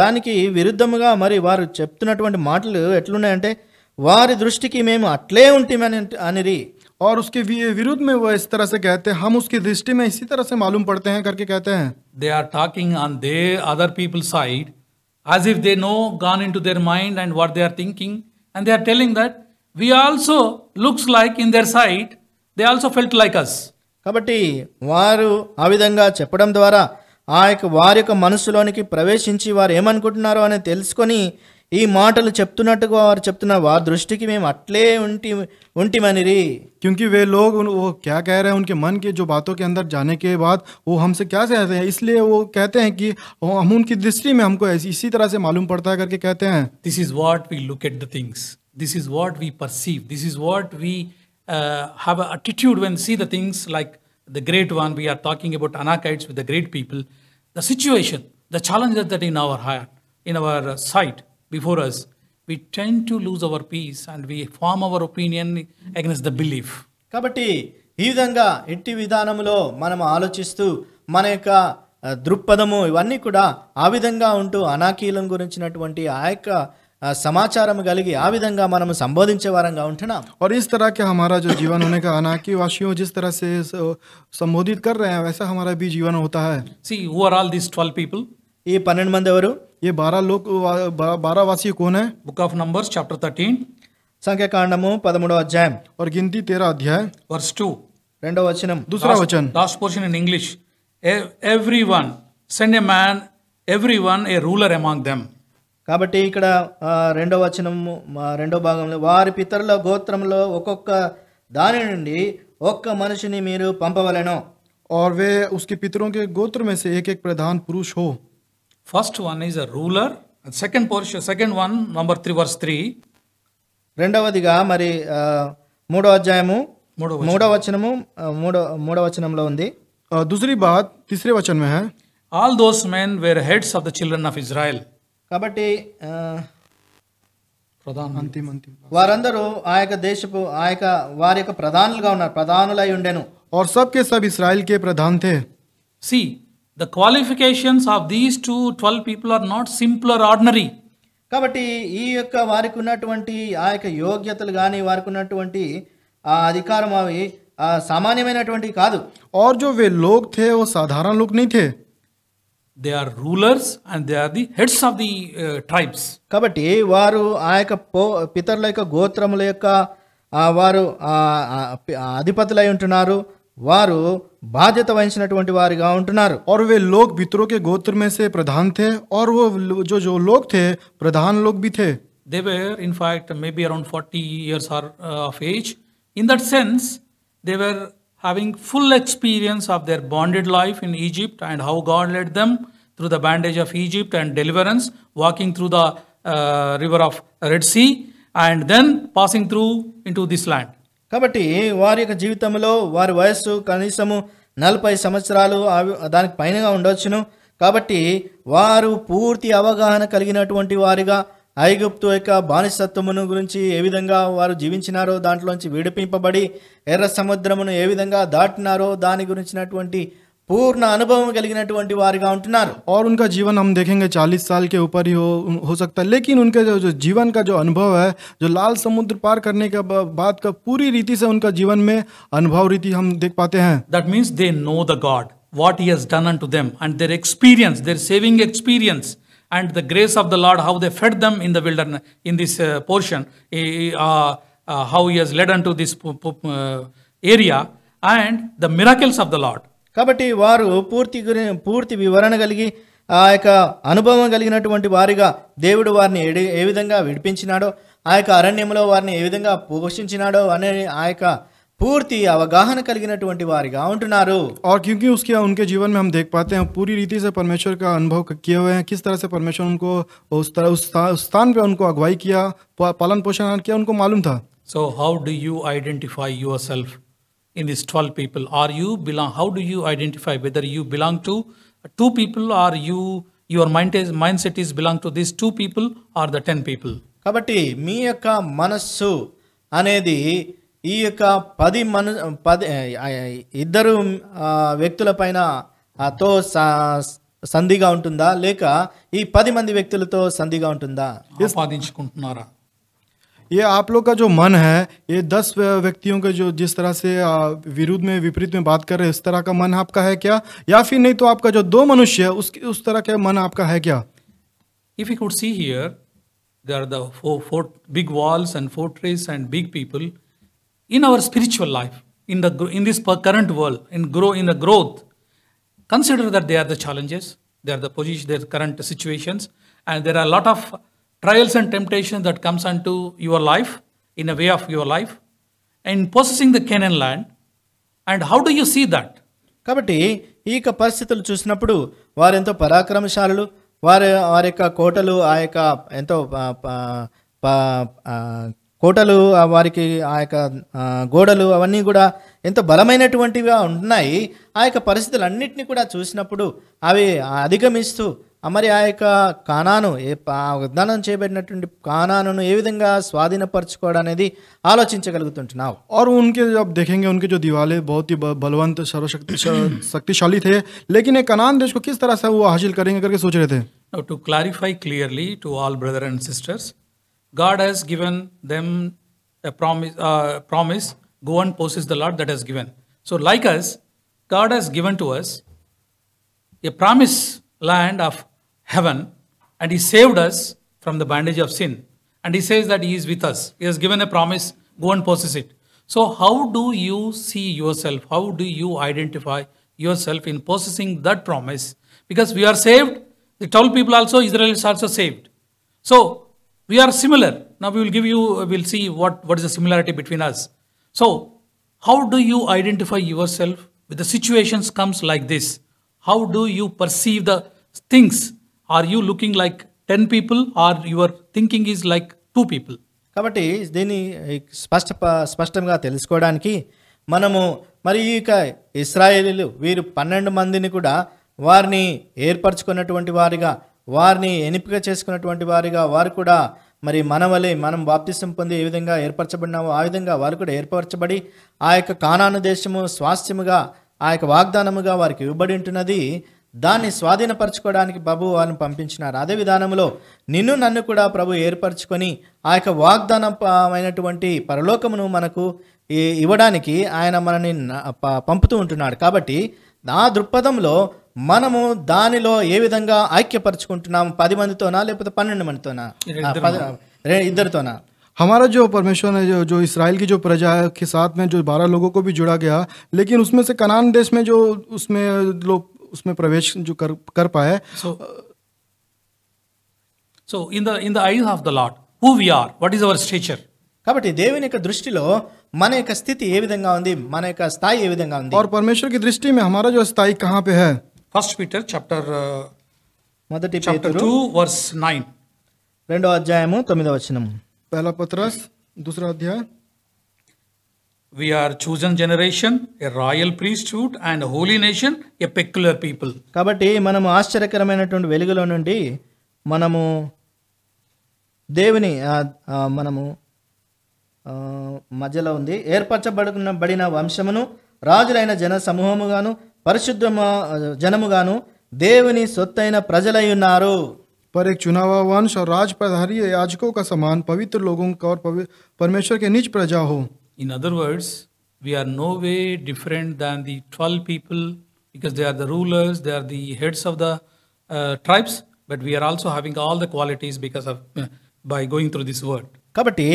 దానికి విరుద్ధముగా మరి వారు చెప్తున్నటువంటి మాటలు ఎట్లున్నాయంటే వారి దృష్టికి మేము అట్లే ఉంటిమని అనిరి. और उसके विरुद्ध में वो इस तरह से कहते हैं हम उसकी दृष्टि में इसी तरह से मालूम पड़ते हैं करके कहते हैं. They are talking on their other people's side as if they know gone into their mind and what they are thinking, and they are telling that we also looks like in their sight they also felt like us. కాబట్టి వారు ఆ విధంగా చెప్పడం ద్వారా ఆ యొక్క వారి యొక్క మనసులోనికి ప్రవేశించి వారు ఏమనుకుంటున్నారో అని తెలుసుకొని ఈ మాటలు చెప్తున్నట్టుగా వారు చెప్తున్నారు, వారి దృష్టికి మేము అట్లే ఉంటిమనిరి. क्योंकि वे लोग वो क्या कह रहे हैं उनके मन के जो बातों के अंदर जाने के बाद वो हमसे क्या कहते हैं, इसलिए वो कहते हैं कि हम उनकी दृष्टि में हमको इसी तरह से मालूम पड़ता है करके कहते हैं. This is what we look at the things. This is what we perceive. This is what we have an attitude when see the things like the great one. We are talking about Anakites with the great people. The situation, the challenges that in our heart, in our sight before us, we tend to lose our peace and we form our opinion against the belief. కాబట్టి ఈ విధంగా ఎట్టి విధానంలో మనం ఆలోచిస్తూ మన యొక్క దృక్పథము ఇవన్నీ కూడా ఆ విధంగా ఉంటూ అనాకీలం గురించినటువంటి ఆ యొక్క సమాచారం కలిగి ఆ విధంగా మనం సంబోధించే వారంగా ఉంటున్నాం. और इस तरह के हमारा जो जीवन होने का अनाकी वासियों जिस तरह से संबोधित कर रहे हैं वैसा हमारा भी जीवन होता है. See, who are all these 12 people? ఈ 12 మంది ఎవరు? ये 12 वासी कौन है? Book of Numbers chapter 13 సంఖ్యాకాండము 13వ అధ్యాయం और गिनती 13 अध्याय verse 2. రెండవ వచనం. दूसरा वचन. Last portion in English. Everyone, send a man, everyone a ruler among them. కాబట్టి ఇక్కడ రెండవ వచనము రెండో భాగంలో వారి పితరుల గోత్రంలో ఒక్కొక్క దాని నుండి ఒక్క మనిషిని మీరు పంపవలెను. और वे उसके पितरों के गोत्र में से एक प्रधान पुरुष हो. First one is a ruler. Second portion, second one, number 3, verse 3. రెండవదిగా మరి మూడో అధ్యాయము మూడో వచనము మూడో వచనంలో ఉంది. दूसरी बात तीसरे वचन में है. All those men were heads of the children of Israel. కాబట్టి अंतिम వారందరూ ఆ యొక్క దేశపు ఆ యొక్క వారి యొక్క ప్రధానులుగా ఉన్నారు, ప్రధానులై ఉండెను. और सब के सब इस्राएल के प्रधान थे. See, the qualifications of these 12 people are not simple or ordinary. కాబట్టి ఈ యొక్క వారికి ఉన్నటువంటి ఆ యొక్క యోగ్యతలు కానీ వారికి ఉన్నటువంటి ఆ అధికారం అవి సామాన్యమైనటువంటి కాదు. और जो वे लोग थे वो साधारण लोग नहीं थे. They are rulers and they are the heads of the tribes. కాబట్టి వారు ఆ యొక్క పితరుల యొక్క గోత్రముల యొక్క వారు అధిపతులై ఉంటున్నారు, వారు బాధ్యత వహించినటువంటి వారిగా ఉంటున్నారు. और वे लोग पितरों के गोत्र में से प्रधान थे और वो जो लोग थे प्रधान लोग भी थे. They were in fact maybe around 40 years of age. In that sense, they were having full experience of their bonded life in Egypt and how God led them through the bondage of Egypt and deliverance, walking through the river of Red Sea and then passing through into this land. కాబట్టి వారి యొక్క జీవితంలో వారి వయస్సు కనీసము 40 సంవత్సరాలు దానికి పైనగా ఉండవచ్చును. కాబట్టి వారు పూర్తి అవగాహన కలిగినటువంటి వారిగా ఐగుప్తు యొక్క బానిసత్వమును గురించి ఏ విధంగా వారు జీవించినారో దాంట్లోంచి విడిపింపబడి ఎర్ర సముద్రమును ఏ విధంగా దాటినారో దాని గురించినటువంటి పూర్ణ అనుభవం కలిగినటువంటి వారిగా ఉంటున్నారు. और उनका जीवन हम देखेंगे 40 साल के ऊपर ही हो सकता है, लेकिन उनके जो जीवन का जो अनुभव है, जो लाल समुद्र पार करने के बाद का पूरी रीति से उनका जीवन में अनुभव रीति हम देख पाते हैं. That means they know the God, what He has done unto them, and their experience, their saving experience, and the grace of the Lord, how they fed them in the wilderness, in this portion, how He has led unto this area, and the miracles of the Lord. కాబట్టి వారు పూర్తి వివరణ కలిగి ఆ యొక్క అనుభవం కలిగినటువంటి వారిగా దేవుడు వారిని ఏ విధంగా విడిపించినాడో, ఆ యొక్క అరణ్యంలో వారిని ఏ విధంగా పోషించినాడో అనే ఆ యొక్క పూర్తి అవగాహన కలిగినటువంటి వారిగా ఉంటున్నారు. और क्योंकि उसके उनके जीवन में हम देख पाते हैं पूरी रीति से परमेश्वर का अनुभव किए हुए हैं, किस तरह से परमेश्वर उनको उस स्थान पे उनको अगुवाई किया, पालन पोषण किया, उनको मालूम था. So how do you identify yourself in these 12 people? Are you belong? How do you identify whether you belong to 2 people or your mindset is belong to these 2 people or the 10 people? కాబట్టి మీ యొక్క మనస్సు అనేది ఈ యొక్క 10 ఇద్దరు వ్యక్తుల పైన తో సంధిగా ఉంటుందా, లేక ఈ 10 మంది వ్యక్తులతో సంధిగా ఉంటుందా? ఆపాదించుకుంటున్నారా? ये आप लोग का जो मन है, ये 10 व्यक्तियों के जो जिस तरह से विरुद्ध में विपरीत में बात कर रहे हैं, इस तरह का मन आपका है क्या, या फिर नहीं तो आपका जो 2 मनुष्य है उस तरह का मन आपका है क्या? If you could see here, there are the four big walls and fortress and big people in our spiritual life, in this current world, in the growth. Consider that they are the challenges, they are the position, their current situations, and there are a lot of trials and temptations that comes unto your life, in a way of your life, and possessing the Canaan land. And how do you see that? కాబట్టి ఈ యొక్క పరిస్థితులు చూసినప్పుడు వారు ఎంతో పరాక్రమశాలులు, వారి యొక్క కోటలు, ఆ యొక్క ఎంతో కోటలు, వారికి ఆ యొక్క గోడలు అవన్నీ కూడా ఎంతో బలమైనటువంటివిగా ఉన్నాయి. ఆ యొక్క పరిస్థితులన్నింటినీ కూడా చూసినప్పుడు అవి అధిగమిస్తూ మరి ఆ యొక్క కానాను వాగ్దానం చేయబడినటువంటి కానాను ఏ విధంగా స్వాధీనపరచుకోవడం అనేది ఆలోచించగలుగుతుంటున్నావు. और उनके जब देखेंगे उनके जो दीवाले बहुत ही बलवंत शक्तिशाली थे, लेकिन ये कनान देश को किस तरह से वो हासिल करेंगे करके सोच रहे थे. Now, to clarify clearly to all brothers and sisters, God has given them a promise, go and possess the Lord that has given. So like us, God has given to us a promise land of heaven, and He saved us from the bondage of sin. And He says that He is with us. He has given a promise, go and possess it. So how do you see yourself? How do you identify yourself in possessing that promise? Because we are saved, the 12 people also, Israel is also saved. So we are similar. Now we'll see what is the similarity between us. So how do you identify yourself with the situations comes like this? How do you perceive the things? Are you looking like 10 people or your thinking is like 2 people? కాబట్టి దీన్ని స్పష్టంగా తెలుసుకోవడానికి మనము మరి ఇక ఇశ్రాయేలీలు వీరు 12 మందిని కూడా వారిని ఏర్పరచుకున్నటువంటి వారిగా, వారిని ఎన్నిక చేసుకున్నటువంటి వారిగా, వారు కూడా మరి మనం బాప్తిసం పొంది ఏ విధంగా ఏర్పరచబడినామో ఆ విధంగా వారు కూడా ఏర్పరచబడి ఆ యొక్క కానాను దేశము స్వాస్థ్యముగా, ఆ యొక్క వాగ్దానముగా వారికి ఇవ్వబడి ఉంటున్నది. దాన్ని స్వాధీనపరచుకోవడానికి ప్రభు వారిని పంపించినారు. అదే విధానంలో నన్ను కూడా ప్రభు ఏర్పరచుకొని ఆ యొక్క వాగ్దానమైనటువంటి పరలోకమును మనకు ఇవ్వడానికి ఆయన మనని పంపుతూ ఉంటున్నాడు. కాబట్టి ఆ దృక్పథంలో మనము దానిలో ఏ విధంగా ఐక్యపరచుకుంటున్నాము? 10 మందితోనా లేకపోతే 12 మందితోనా, ఇద్దరితోనా? हमारा जो परमेश्वर ने जो इसराइल की जो प्रजा के साथ में जो 12 लोगों को भी जुड़ा गया, लेकिन उसमें से कनान देश में जो उसमें लोग उसमें प्रवेश जो कर पाए. So in the eyes of the Lord, who we are, what is our stature? కాబట్టి దేవుని యొక్క దృష్టిలో మన యొక్క స్థితి ఏ విధంగా ఉంది, మన యొక్క స్థాయి ఏ విధంగా ఉంది? और परमेश्वर की दृष्टि में हमारा जो स्थाई कहाँ पे है? 1 Peter chapter 2 verse 9. 2వ అధ్యాయము 9వ వచనం. पहला पत्रस 2रा अध्याय. We are chosen generation, a royal priesthood and a holy nation, a peculiar people. కాబట్టి మనము ఆశ్చర్యకరమైనటువంటి వెలుగులో నుండి మనము దేవుని మనము మధ్యలో ఉంది, ఏర్పరచబడిన వంశమును రాజులైన జన సమూహముగాను పరిశుద్ధ జనముగాను దేవుని సొత్తైన ప్రజలై ఉన్నారు. पर एक चुना हुआ वंश और राज प्रधारी याजकों का समान पवित्र लोगों का और परमेश्वर के निज प्रजा हो. In other words, we are no way different than the 12 people because they are the rulers, they are the heads of the tribes, but we are also having all the qualities because of by going through this word. కాబట్టి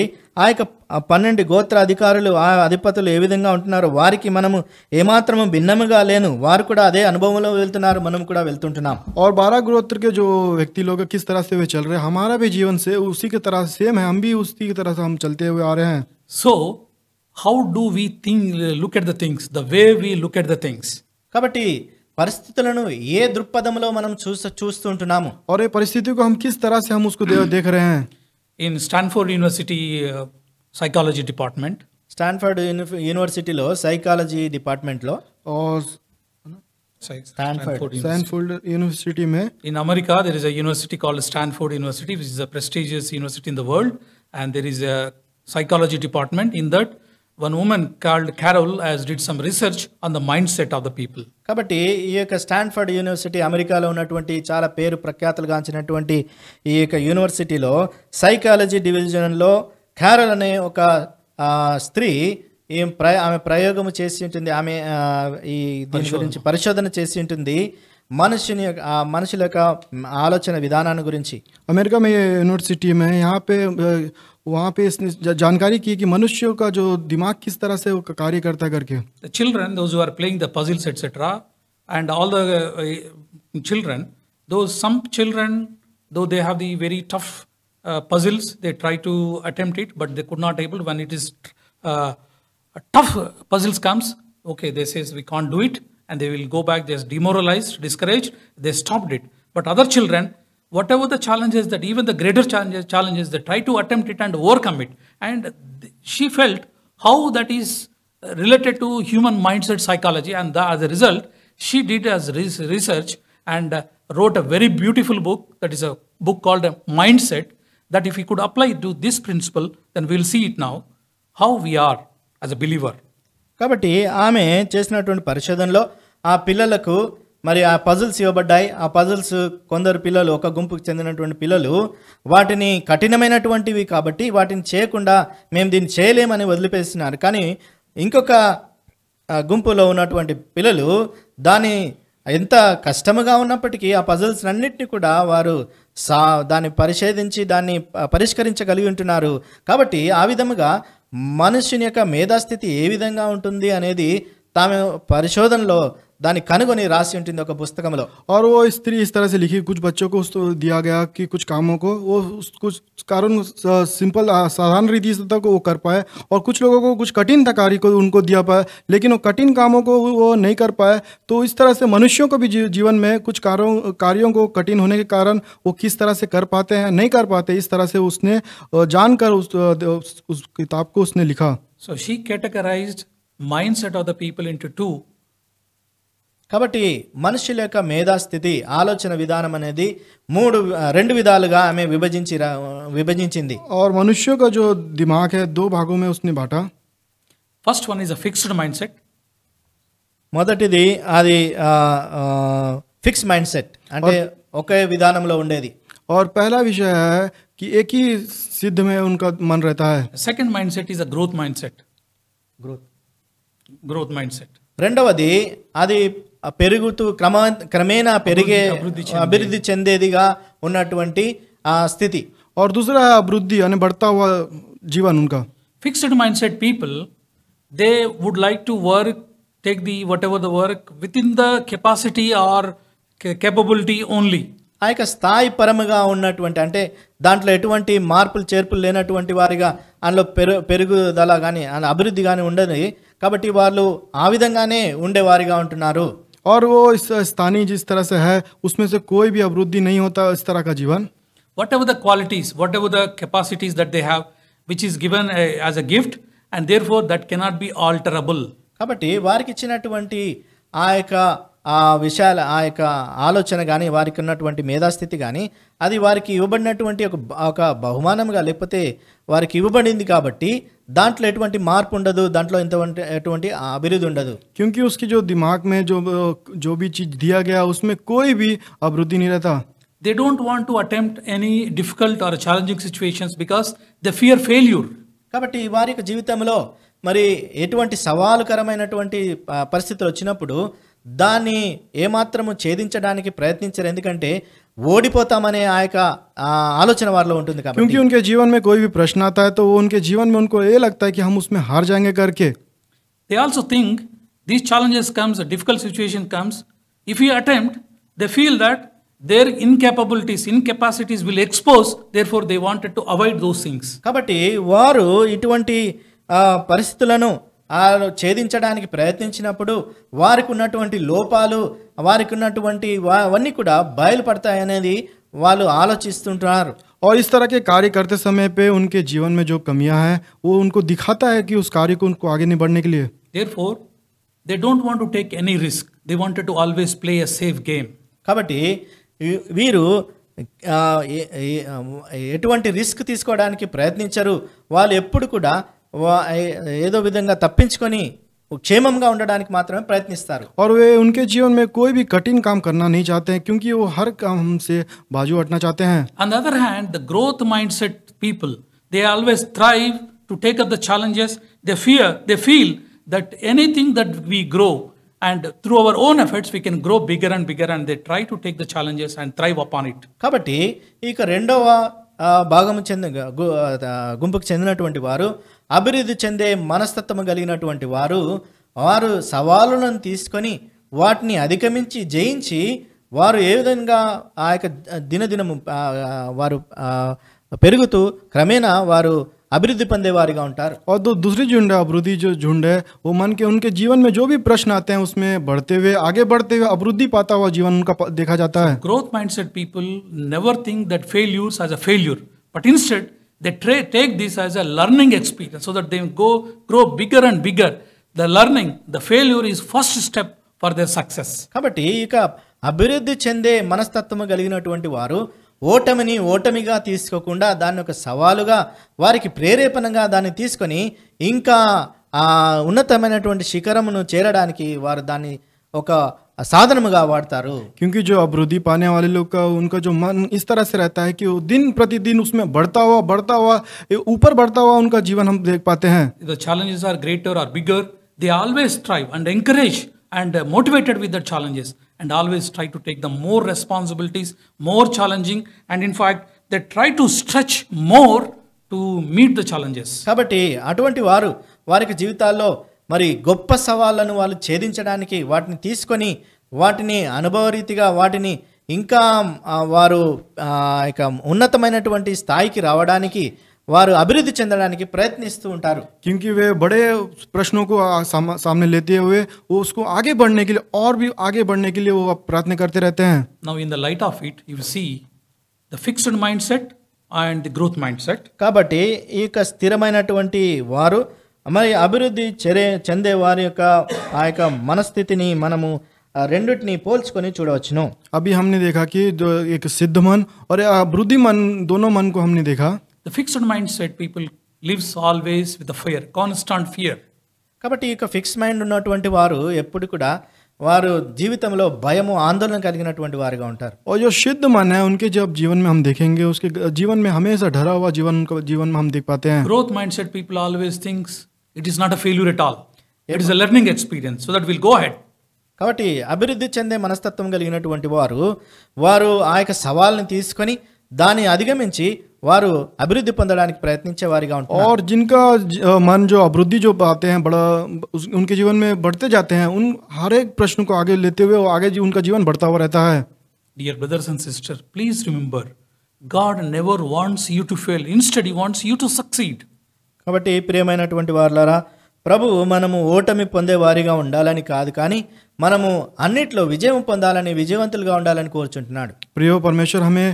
ఆ యొక్క 12 గోత్ర అధికారులు ఆ అధిపతులు ఏ విధంగా ఉంటున్నారో వారికి మనము ఏమాత్రము భిన్నముగా లేను. వారు కూడా అదే అనుభవంలో వెళ్తున్నారు, మనం కూడా వెళ్తుంటున్నాం. और 12 गोत्र के जो व्यक्ति लोग किस तरह से वे चल रहे हैं, हमारा भी जीवन से उसी की तरह सेम है, हम भी उसी की तरह से हम चलते हुए आ रहे हैं. So, how do we look at the things? The way we look at the things. కాబట్టి పరిస్థితులను ఏ దృక్పథంలో మనం చూస్తుంటున్నాము. और ये परिस्थिति को हम किस तरह से हम उसको देख रहे हैं. In Stanford University psychology department, Stanford యూనివర్సిటీలో సైకాలజీ డిపార్ట్మెంట్లో और స్టాన్ఫర్డ్ यूनिवर्सिटी में in America there is a university called Stanford University, which is a prestigious university in the world, and there is a psychology department. In that, one woman called Carol has did some research on the mindset of the people. కాబట్టి ఈ యొక్క Stanford university అమెరికాలో ఉన్నటువంటి చాలా పేరు ప్రఖ్యాతులుగాంచినటువంటి ఈ యొక్క యూనివర్సిటీలో సైకాలజీ డివిజన్లో క్యారల్ అనే ఒక స్త్రీ ఆమె ప్రయోగము చేసి ఉంటుంది. ఆమె ఈ దీని గురించి పరిశోధన చేసి ఉంటుంది, మనుషుల యొక్క ఆలోచన విధానాన్ని గురించి. अमेरिका में ये यूनिवर्सिटी में वहाँ पे इसने जानकारी की कि मनुष्यों का जो दिमाग किस तरह से कार्य करता है करके. The children, those who are playing the puzzles, etc., and all the children, some children, though they have the very tough puzzles, they try to attempt it, but they could not able. When it is tough puzzles comes, okay, they says we can't do it, and they will go back. They're demoralized, discouraged. They stopped it. But other children, whatever the challenges, that even the greater challenges, they try to attempt it and overcome it. And she felt how that is related to human mindset psychology, and as a result, she did as research and wrote a very beautiful book, that is a book called Mindset, that if we could apply to this principle, then we'll see it now, how we are as a believer. కాబట్టి ఆమె చేసినటువంటి పరిశోధనలో ఆ పిల్లలకు మరి ఆ puzzles ఇవ్వబడ్డాయి. ఆ పజిల్స్ కొందరు పిల్లలు, ఒక గుంపుకు చెందినటువంటి పిల్లలు వాటిని కఠినమైనటువంటివి కాబట్టి వాటిని చేయకుండా మేము దీన్ని చేయలేమని వదిలిపేస్తున్నారు. కానీ ఇంకొక గుంపులో ఉన్నటువంటి పిల్లలు దాన్ని ఎంత కష్టముగా ఉన్నప్పటికీ ఆ పజిల్స్ అన్నిటినీ కూడా వారు దాన్ని పరిశోధించి దాన్ని పరిష్కరించగలిగి ఉంటున్నారు. కాబట్టి ఆ విధముగా మనుషుని యొక్క మేధాస్థితి ఏ విధంగా ఉంటుంది అనేది తాము పరిశోధనలో దాన్ని కనుగొని రాసి ఉంటుంది ఒక పుస్తకంలో. और वो स्त्री इस तरह से लिखी, कुछ बच्चों को दिया गया कि कुछ कामों को वो कुछ कारण सिंपल साधारण रीति से तक वो कर पाए, और कुछ लोगों को कुछ कठिन था कार्य को उनको दिया पाए, लेकिन वो कठिन कामों को वो नहीं कर पाए. तो इस तरह से मनुष्यों को भी जीवन में कुछ कार्यों को कठिन होने के कारण वो किस तरह से कर पाते हैं, नहीं कर पाते, इस तरह से उसने जानकर उस किताब को उसने लिखा. So she categorized mindset of the people into two. కాబట్టి మనుషుల యొక్క మేధాస్థితి, ఆలోచన విధానం అనేది రెండు విధాలుగా ఆమె విభజించింది. और मनुष्यों का जो दिमाग है 2 भागों में उसने बांटा. First one is a fixed mindset. మొదటిది అది ఫిక్స్ మైండ్ సెట్, అంటే ఒకే విధానంలో ఉండేది. और पहला विषय है कि एक ही सिद्ध में उनका मन रहता है. Second mindset is a growth mindset. Growth mindset. రెండవది అది పెరుగుతూ క్రమేణా పెరిగే అభివృద్ధి చెందేదిగా ఉన్నటువంటి ఆ స్థితి. और दूसरा है अभिवृद्धि यानी बढ़ता हुआ जीवन उनका. Fixed mindset people, they would like to work, take the whatever the work within the capacity or capability only. ఆ యొక్క స్థాయి పరముగా ఉన్నటువంటి, అంటే దాంట్లో ఎటువంటి మార్పులు చేర్పులు లేనటువంటి వారిగా అందులో పెరుగుదల కానీ అభివృద్ధి కానీ ఉండదు. కాబట్టి వాళ్ళు ఆ విధంగానే ఉండేవారిగా ఉంటున్నారు. और वो इस स्थानीय जिस तरह से है उसमें से कोई भी अभिवृद्धि नहीं होता इस तरह का जीवन. Whatever the qualities, whatever the capacities that they have, which is given as a gift, and therefore that cannot be alterable. కాబట్టి వారికి ఇచ్చినటువంటి ఆ యొక్క ఆ విషయాల ఆ యొక్క ఆలోచన కానీ వారికి ఉన్నటువంటి మేధాస్థితి కానీ అది వారికి ఇవ్వబడినటువంటి ఒక బహుమానంగా లేకపోతే వారికి ఇవ్వబడింది కాబట్టి దాంట్లో ఎటువంటి మార్పు ఉండదు, దాంట్లో ఎటువంటి అభివృద్ధి ఉండదు. क्योंकि उसकी जो दिमाग में जो भी चीज दिया गया उसमें कोई भी अभिवृद्धि नहीं रहता. They don't want to attempt any difficult or challenging situations because they fear failure. కాబట్టి వారి యొక్క జీవితంలో మరి ఎటువంటి సవాలుకరమైనటువంటి పరిస్థితులు వచ్చినప్పుడు దాన్ని ఏమాత్రము ఛేదించడానికి ప్రయత్నించరు, ఎందుకంటే ఓడిపోతామనే ఆ యొక్క ఆలోచన వారిలో ఉంటుంది కాబట్టి. क्योंकि उनके जीवन में कोई भी प्रश्न आता है तो वो उनके जीवन में उनको ये लगता है कि हम उसमें हार जाएंगे करके. They also think these challenges comes, a difficult situation comes, if we attempt, they feel that their incapacities will expose, therefore they wanted to avoid those things. కాబట్టి వారు ఇటువంటి పరిస్థితులను ఛేదించడానికి ప్రయత్నించినప్పుడు వారికి ఉన్నటువంటి లోపాలు, వారికి ఉన్నటువంటి అవన్నీ కూడా బయలుపడతాయనేది వాళ్ళు ఆలోచిస్తుంటారు. और इस तरह के कार्य करते समय पे उनके जीवन में जो कमियां हैं वो उनको दिखाता है कि उस कार्य को उनको आगे नहीं बढ़ने के लिए. Therefore they don't want to take any risk, they wanted to always play a safe game. కాబట్టి వీరు ఎటువంటి రిస్క్ తీసుకోవడానికి ప్రయత్నించరు, వాళ్ళు ఎప్పుడు కూడా ఏదో విధంగా తప్పించుకొని క్షేమంగా ఉండడానికి మాత్రమే ప్రయత్నిస్తారు. और वे उनके जीवन में कोई भी कठिन काम करना नहीं चाहते हैं क्योंकि वो हर काम से बाजू हटना चाहते हैं. On the other hand, the growth mindset people, they always thrive to take up the challenges. They feel that anything that we grow and through our own efforts we can grow bigger and bigger, and they try to take the challenges and thrive upon it. కాబట్టి ఇక రెండవ భాగము గుంపుకు చెందినటువంటి వారు అభివృద్ధి చెందే మనస్తత్వం కలిగినటువంటి వారు సవాలులను తీసుకొని వాటిని అధిగమించి జయించి వారు ఏ విధంగా ఆ యొక్క దినదినము వారు పెరుగుతూ క్రమేణా వారు अभिवृद्धि पंदेवारीगा ఉంటారు. और दूसरी झुंड है अभिवृद्धि जो झुंड है वो मन के उनके जीवन में जो भी प्रश्न आते हैं उसमें बढ़ते हुए आगे बढ़ते हुए अभिवृद्धि पाता हुआ जीवन उनका देखा जाता है. Growth mindset people never think that failures as a failure, but instead they take this as a learning experience so that they grow bigger and bigger. The learning, the failure is first step for their success. కాబట్టి ఇక అభివృద్ధి చెందే మనస్తత్వము కలిగినటువంటి వారు ఓటమిగా తీసుకోకుండా దాన్ని ఒక సవాలుగా వారికి ప్రేరేపణగా దాన్ని తీసుకొని ఇంకా ఉన్నతమైనటువంటి శిఖరమును చేరడానికి వారు దాన్ని ఒక సాధనముగా వాడతారు. क्योंकि जो अभिवृद्धि पाने वाले लोग का उनका जो मन इस तरह से रहता है कि वो दिन प्रतिदिन उसमें बढ़ता हुआ ऊपर बढ़ता हुआ उनका जीवन हम देख पाते हैं. The challenges are greater or bigger, they always strive and encourage and motivated with the challenges and always try to take the more responsibilities, more challenging, and in fact they try to stretch more to meet the challenges. కాబట్టి అటువంటి వారికి జీవితాల్లో మరి గొప్ప సవాళ్లను వాళ్ళు ఛేదించడానికి వాటిని తీసుకొని వాటిని అనుభవరీతిగా వాటిని ఇంకా వారు ఇక ఉన్నతమైనటువంటి స్థాయికి రావడానికి వారు అభివృద్ధి చెందడానికి ప్రయత్నిస్తూ ఉంటారు. क्योंकि वे बड़े प्रश्नों को सामने लेते हुए वो उसको आगे बढ़ने के लिए और भी आगे बढ़ने के लिए वो प्रार्थना करते रहते हैं. Now in the light of it you see the fixed mindset and the growth mindset. కాబట్టి ఈ యొక్క స్థిరమైనటువంటి వారు మరి అభివృద్ధి చెందే వారి యొక్క ఆ యొక్క మనస్థితిని మనము రెండిటిని పోల్చుకొని చూడవచ్చును. अभी हमने देखा कि एक सिद्ध मन और अभिवृद्धि मन दोनों मन को हमने देखा. The fixed mindset people lives always with the fear, constant fear. కాబట్టి ఇక ఫిక్స్ మైండ్ ఉన్నటువంటి వారు ఎప్పుడు కూడా వారు జీవితంలో భయము ఆందోళన కలిగినటువంటి వారుగా ఉంటారు. और जो सिद्ध मन है उनके जब जीवन में हम देखेंगे उसके जीवन में हमेशा डरा हुआ उनका जीवन में हम देख पाते हैं. Growth mindset people always thinks it is not a failure at all. It is a learning experience so that we'll go ahead. కాబట్టి అభివృద్ధి చెందే మనస్తత్వం కలిగినటువంటి వారు ఆ యొక్క సవాల్ని తీసుకొని దాన్ని అధిగమించి వారు అభివృద్ధి పొందడానికి ప్రయత్నించే వారిగా ఉంటారు. और जिनका मन जो अभिवृद्धि जो पाते हैं बड़ा उनके जीवन में बढ़ते जाते हैं उन हर एक प्रश्न को आगे लेते हुए आगे उनका जीवन बढ़ता हुआ रहता है. Dear brothers and sisters, please remember, God never wants you to fail. Instead, He wants you to succeed. కాబట్టి ప్రియమైనటువంటి వారులారా, ప్రభువు మనము ఓటమి పొందే వారిగా ఉండాలని కాదు, కానీ మనము అన్నిట్లో విజయం పొందాలని విజయవంతులుగా ఉండాలని కోరుచుంటున్నాడు. प्रियो परमेश्वर हमें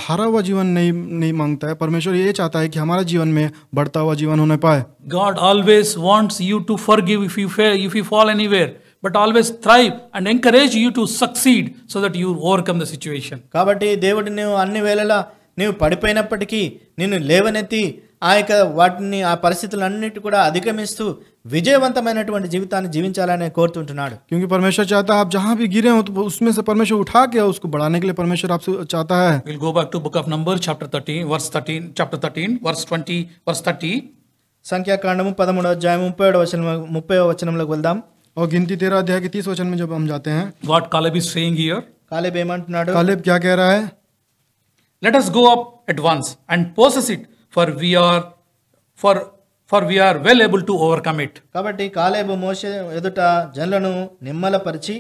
हारा हुआ जीवन नहीं मांगता है. परमेश्वर ये चाहता है कि हमारा जीवन में बढ़ता हुआ जीवन होने पाए. God always wants you to forgive if you fail, if you fall anywhere. but always thrive and encourage you to succeed so that you overcome the situation. కాబట్టి దేవుడు నువ్వు అన్ని వేళలా నీవు పడిపోయినప్పటికీ నిన్ను లేవనెత్తి ఆ యొక్క వాటిని ఆ పరిస్థితులన్నిటి కూడా అధిగమిస్తూ విజయవంతమైనటువంటి జీవితాన్ని జీవించాలని కోరుతుంటున్నాడు. क्योंकि परमेश्वर चाहता है आप जहाँ भी गिरे हो तो उसमें से परमेश्वर उठा के उसको बढ़ाने के लिए परमेश्वर आपसे चाहता है. We'll go back to book of Numbers chapter 13 verse 20 verse 30. సంఖ్యాకాండము 13వ అధ్యాయం 30వ వచనంలోకి వెళ్దాం. और गिनती 13 अध्याय के 30 वचन में जब हम जाते हैं, What Caleb is saying here? Caleb ఏమంటున్నాడు? कालेब क्या कह रहा है? Let us go up at once and possess it, for we are well able to overcome it. కాబట్టి కాలేబు మోషే ఎదుట జనులను నిమ్మలపరిచి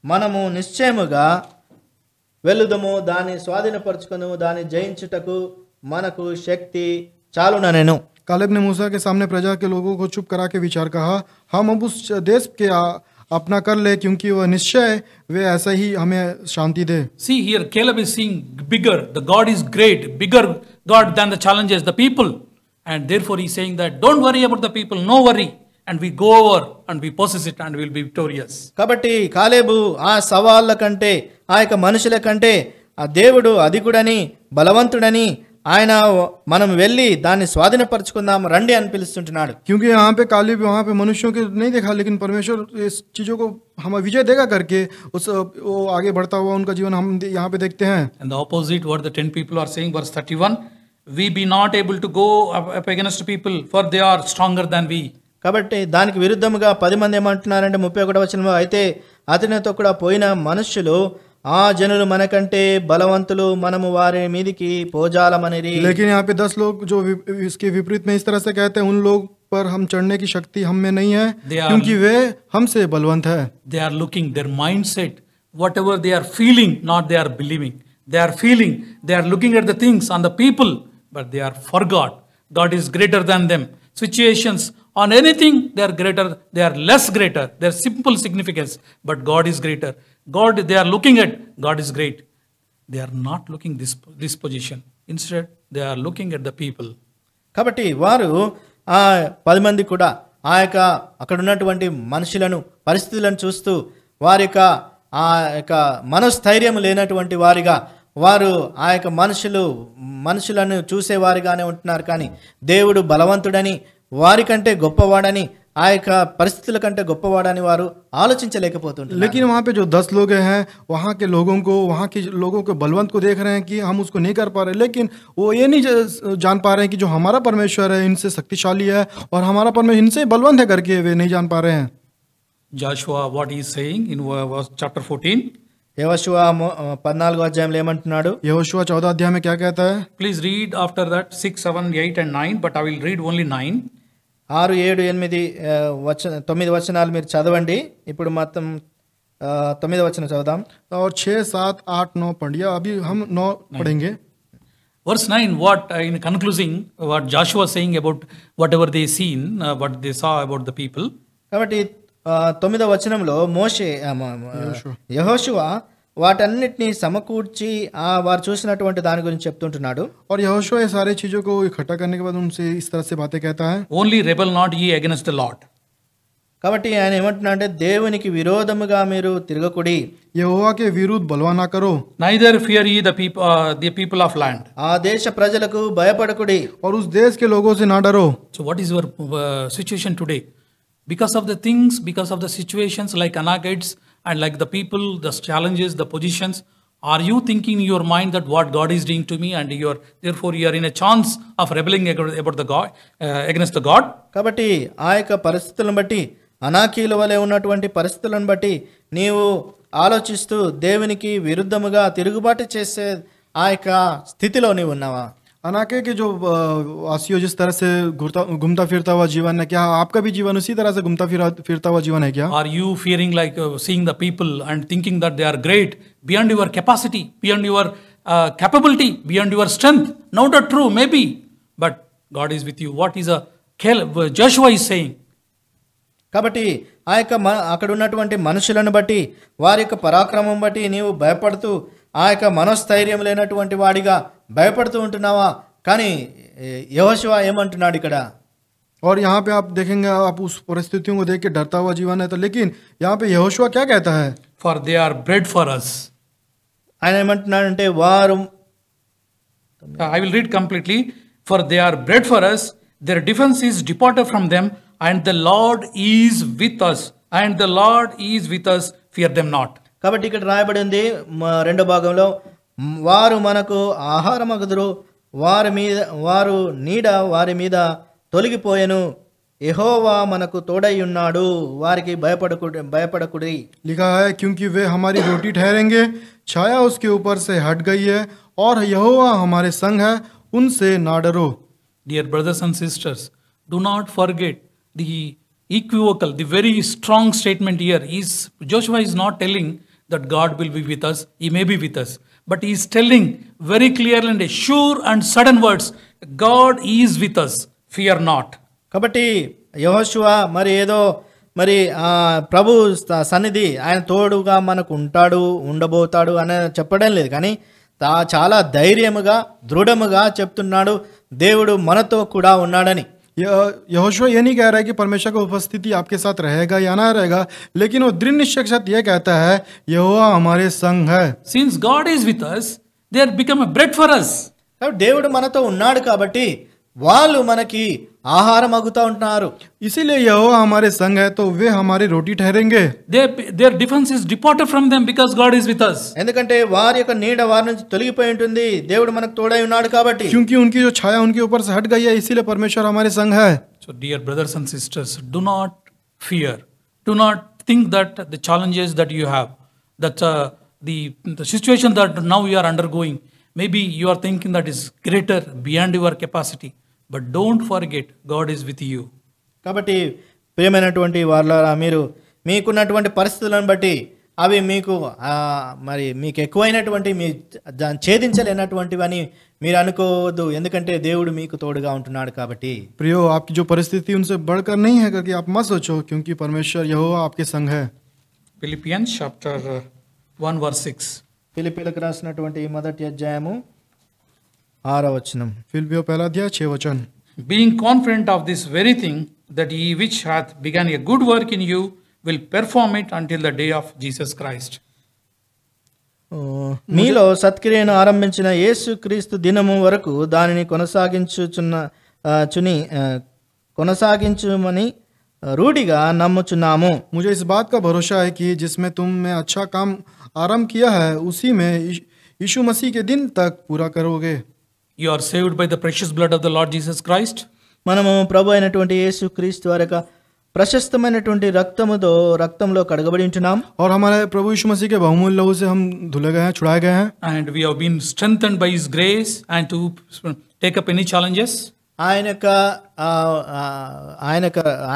మనము నిశ్చయముగా వెలుదము, దాన్ని స్వాధీనపరచుకొను, దాన్ని జయించుటకు మనకు శక్తి చాలుననెను. कालेब ने मूसा के सामने प्रजा के लोगों को चुप करा के विचार कहा, हम अब उस देश के अपना कर ले, क्योंकि वह निश्चय वे ऐसा ही हमें शांति दे. See here, Caleb is seeing bigger. The God is great, bigger God than the challenges, the people. And therefore he's saying that don't worry about the people, no worry. And we go over and we possess it and we'll be victorious. కాబట్టి కాలేబు ఆ సవాళ్ళ కంటే, ఆ యొక్క మనుషుల కంటే ఆ దేవుడు అధికుడని, బలవంతుడని, ఆయన మనం వెళ్ళి దాన్ని స్వాధీనపరచుకుందాం రండి అని పిలుస్తుంటున్నాడు. क्योंकि यहाँ पे कालेब वहाँ पे मनुष्यों के नहीं देखा, लेकिन परमेश्वर इस चीज़ों को हम विजय देगा करके उस वो आगे बढ़ता हुआ उनका जीवन हम यहाँ पे देखते हैं. And the opposite, what the 10 people are saying, verse 31, we be not able to go up against people, for they are stronger than we. కాబట్టి దానికి విరుద్ధముగా 10 మంది ఏమంటున్నారంటే 31వ వచనంలో, అయితే అతనితో కూడా పోయిన మనుష్యులు ఆ జనులు మనకంటే బలవంతులు, మనము వారి మీదికి పోజాలమనిరి. लेकिन यहाँ पे 10 लोग जो इसके विपरीत में इस तरह से कहते हैं, उन लोग पर हम चढ़ने की शक्ति हम में नहीं है, क्योंकि वे हमसे बलवंत है. They are looking, their mindset, whatever they are feeling, not they are believing. They are feeling, they are looking at the things on the people, but they are forgot. God is greater than them. Situations on anything, they are greater, they are less greater. They are simple significance, but God is greater. God, they are looking at, God is great. They are not looking this position. Instead, they are looking at the people. కాబట్టి వారు ఆ 10 మంది కూడా ఆ యొక్క అక్కడ ఉన్నటువంటి మనుషులను, పరిస్థితులను చూస్తూ వారి యొక్క ఆ యొక్క మనోస్థైర్యం లేనటువంటి వారిగా వారు ఆ యొక్క మనుషులను చూసేవారిగానే ఉంటున్నారు. కానీ దేవుడు బలవంతుడని, వారికంటే గొప్పవాడని, ఆ యొక్క పరిస్థితుల కంటే గొప్పవాడని వారు ఆలోచించలేకపోతుంటారు. लेकिन वहाँ पे जो 10 लोग हैं, वहाँ के लोगों को बलवंत को देख रहे हैं कि हम उसको नहीं कर पा रहे, लेकिन वो ये नहीं जान पा रहे हैं कि जो हमारा परमेश्वर है इनसे शक्तिशाली है और हमारा परमेश्वर इनसे बलवंत है करके वे नहीं जान पा रहे हैं. Joshua, what he is saying in chapter 14. యెహోషువ 14వ అధ్యాయంలో ఏమంటున్నాడు? यहोशुआ 14 अध्याय में क्या कहता है? Please read after that 6, 7, 8 and 9, but I will read only 9. 6, 7, 8 9 వచనాలు మీరు చదవండి. ఇప్పుడు మొత్తం 9వ వచనం చదువుదాం. और 6, 7, 8, 9 पढ़िए. अभी हम 9 पढ़ेंगे. Verse 9, what in concluding what Joshua is saying about whatever they seen, what they saw about the people. కాబట్టి 9వ వచనంలో యెహోషువ వాటన్నిటిని సమకూర్చి వారు చూసినటువంటి దాని గురించి చెప్తుంటున్నాడు. और यहोशुआ ये सारी चीजों को इकट्ठा करने के बाद उनसे इस तरह से बातें कहता है. Only rebel not ye against the Lord. కాబట్టి ఆయన ఏమంటున్నా అంటే దేవునికి విరోధముగా మీరు తిరగకుడి, यहोवा के विरुद्ध बलवा ना करो, neither fear ye the people of land. ఆ దేశ ప్రజలకు భయపడకుడి, और उस देश के लोगों से ना डरो. So what is your situation today? Because of the things, because of the situations like Anakites and like the people, the challenges, the positions, are you thinking in your mind that what God is doing to me and therefore you are in a chance of rebelling about the God, against the God? కాబట్టి ఆ యొక్క పరిస్థితులను బట్టి, అనాకీల వలె ఉన్నటువంటి పరిస్థితులను బట్టి నీవు ఆలోచిస్తూ దేవునికి విరుద్ధముగా తిరుగుబాటు చేసే ఆ యొక్క స్థితిలో నీవు ఉన్నావా? अनाके के जो वासियों जिस तरह से घूमता फिरता हुआ जीवन है, क्या आपका भी जीवन उसी तरह से घूमता फिरता हुआ जीवन है क्या? Are you fearing like seeing the people and thinking that they are great beyond your capacity, beyond your capability, beyond your strength? Not true, maybe, but God is with you. What is Joshua is saying? కాబట్టి ఆ యొక్క అక్కడ ఉన్నటువంటి మనుషులను బట్టి, వారి యొక్క పరాక్రమం బట్టి నీవు భయపడుతూ ఆ యొక్క మనోస్థైర్యం లేనటువంటి వాడిగా భయపడుతూ ఉంటున్నావా? కానీ యెహోషువ ఏమంటున్నాడు ఇక్కడ? और यहाँ पे आप देखेंगे, आप उस परिस्थितियों को देख के डरता हुआ जीवन है, तो लेकिन यहाँ पे यहोशुआ क्या कहता है? For they are bread for us. ఆయన ఏమంటున్నాడంటే వారు I will read completely. For they are bread for us, their defense is departed from them, and the Lord is with us. And the Lord is with us, fear them not. కాబట్టి ఇక్కడ రాయబడి ఉంది రెండో భాగంలో, వారు మనకు ఆహారమగుదురు, వారు నీడ వారి మీద తొలగిపోయెను, యెహోవా మనకు తోడై ఉన్నాడు, వారికి భయపడకుడి. लिखा है, क्योंकि वे हमारी रोटी ठहरेंगे, छाया उसके ऊपर से हट गई है, और यहोवा हमारे संग है, उनसे ना डरो. Dear brothers and sisters, do not forget the equivocal, the very strong statement here is Joshua is not telling that God will be with us, he may be with us, but he is telling very clearly and sure and sudden words, God is with us, fear not. కాబట్టి యెహోషువ మరి ఏదో మరి ప్రభు సన్నిధి ఆయన తోడుగా మనకు ఉంటాడు, ఉండబోతాడు అని చెప్పడం లేదు, కానీ చాలా ధైర్యముగా దృఢముగా చెప్తున్నాడు దేవుడు మనతో కూడా ఉన్నాడని. यहोशुआ ये नहीं कह रहा है कि परमेश्वर का उपस्थिति आपके साथ रहेगा या ना रहेगा, लेकिन वो दृढ़ निश्चय के साथ ये कहता है, यहोवा हमारे संग है. Since God is with us, they are become a bread for us. కాబట్టి దేవుడు మనతో ఉన్నాడు కాబట్టి వాళ్ళు మనకి ఆహారం అగుతూ ఉంటున్నారు. इसीलिए यहोवा हमारे संग है, तो वे हमारी रोटी ठहरेंगे. Their defense is departed from them because God is with us. ఎందుకంటే వారి యొక్క నీడ వారి నుంచి తొలగిపోయి ఉంటుంది, దేవుడు మనకు తోడై ఉన్నాడు కాబట్టి. क्योंकि उनकी जो छाया उनके ऊपर से हट गई है, इसीलिए परमेश्वर हमारे संग है. So dear brothers and sisters, do not fear. Do not think that the challenges that you have, that the situation that now you are undergoing, maybe you are thinking that is greater beyond your capacity. But don't forget, God is with you. కాబట్టి ప్రియమైనటువంటి వారలారా, మీరు మీకున్నటువంటి పరిస్థితులను బట్టి అవి మీకు మరి మీకు ఎక్కువైనటువంటి మీ ఛేదించలేనటువంటివని మీరు అనుకోవద్దు, ఎందుకంటే దేవుడు మీకు తోడుగా ఉంటున్నాడు కాబట్టి. प्रियो, आपकी जो परिस्थिति उनसे बढ़कर नहीं है करके आप मत सोचो, क्योंकि परमेश्वर यहोवा आपके संग है. Philippians chapter 1 verse 6. ఫిలిప్పీలకు రాసినటువంటి మొదటి అధ్యాయము 6వ వచనం. फिलिपियों पहला अध्याय 6 वचन. Being confident of this very thing, that he which hath begun a good work in you will perform it until the day of Jesus Christ. మీలో సత్క్రియను ఆరంభించిన యేసు క్రీస్తు దినము వరకు దానిని కొనసాగించుమని రూఢిగా నమ్ముచున్నాము. मुझे इस बात का भरोसा है कि जिसमें तुम में अच्छा काम आरंभ किया है, उसी में यीशु मसीह के दिन तक पूरा करोगे. You are saved by the precious blood of the Lord Jesus Christ. మనము ప్రభు అయినటువంటి యేసు క్రీస్తు వారి యొక్క ప్రశస్తమైనటువంటి రక్తంలో కడగబడి ఉంటున్నాం. और हमारे प्रभु यीशु मसीह के बहुमूल्य लहू से हम धुले गए हैं, छुड़ाए गए हैं. And we have been strengthened by his grace and to take up any challenges.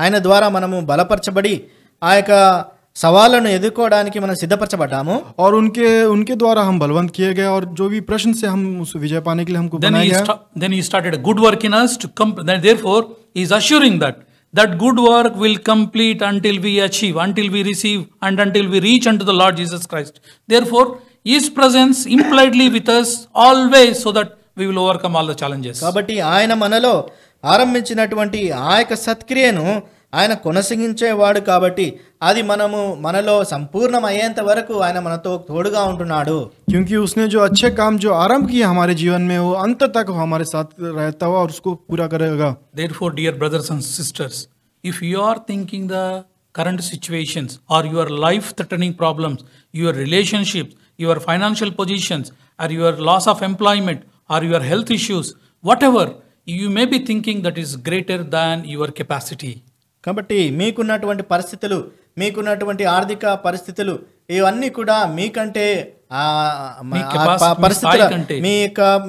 ఆయన ద్వారా మనము బలపరచబడి ఆ యొక్క సవాళ్ళను ఎదుర్కోవడానికి మనం సిద్ధపరచబడ్డాము. और उनके द्वारा हम बलवंत किए गए, और जो भी प्रश्न से हम उस विजय पाने के लिए हमको बनाया गया. Then he started a good work in us to come. Therefore, he is assuring that good work will complete until we achieve, until we receive, and until we reach unto the Lord Jesus Christ. Therefore, his presence impliedly with us always, so that we will overcome all the challenges. కాబట్టి ఆయన మనలో ఆరంభించినటువంటి ఆ యొక్క సత్క్రియను ఆయన కొనసాగించేవాడు కాబట్టి అది మనలో సంపూర్ణం అయ్యేంత వరకు ఆయన మనతో తోడుగా ఉంటున్నాడు. क्योंकि उसने जो अच्छे काम जो आरंभ किए हमारे जीवन में, वो अंत तक हमारे साथ रहता हुआ और उसको पूरा करेगा. Therefore, dear brothers and sisters, if you are thinking the current situations or your life threatening problems, your relationships, your financial positions, or your loss of employment, or your health issues, whatever, you may be thinking that is greater than your capacity. కాబట్టి మీకున్నటువంటి పరిస్థితులు, మీకున్నటువంటి ఆర్థిక పరిస్థితులు ఇవన్నీ కూడా మీకంటే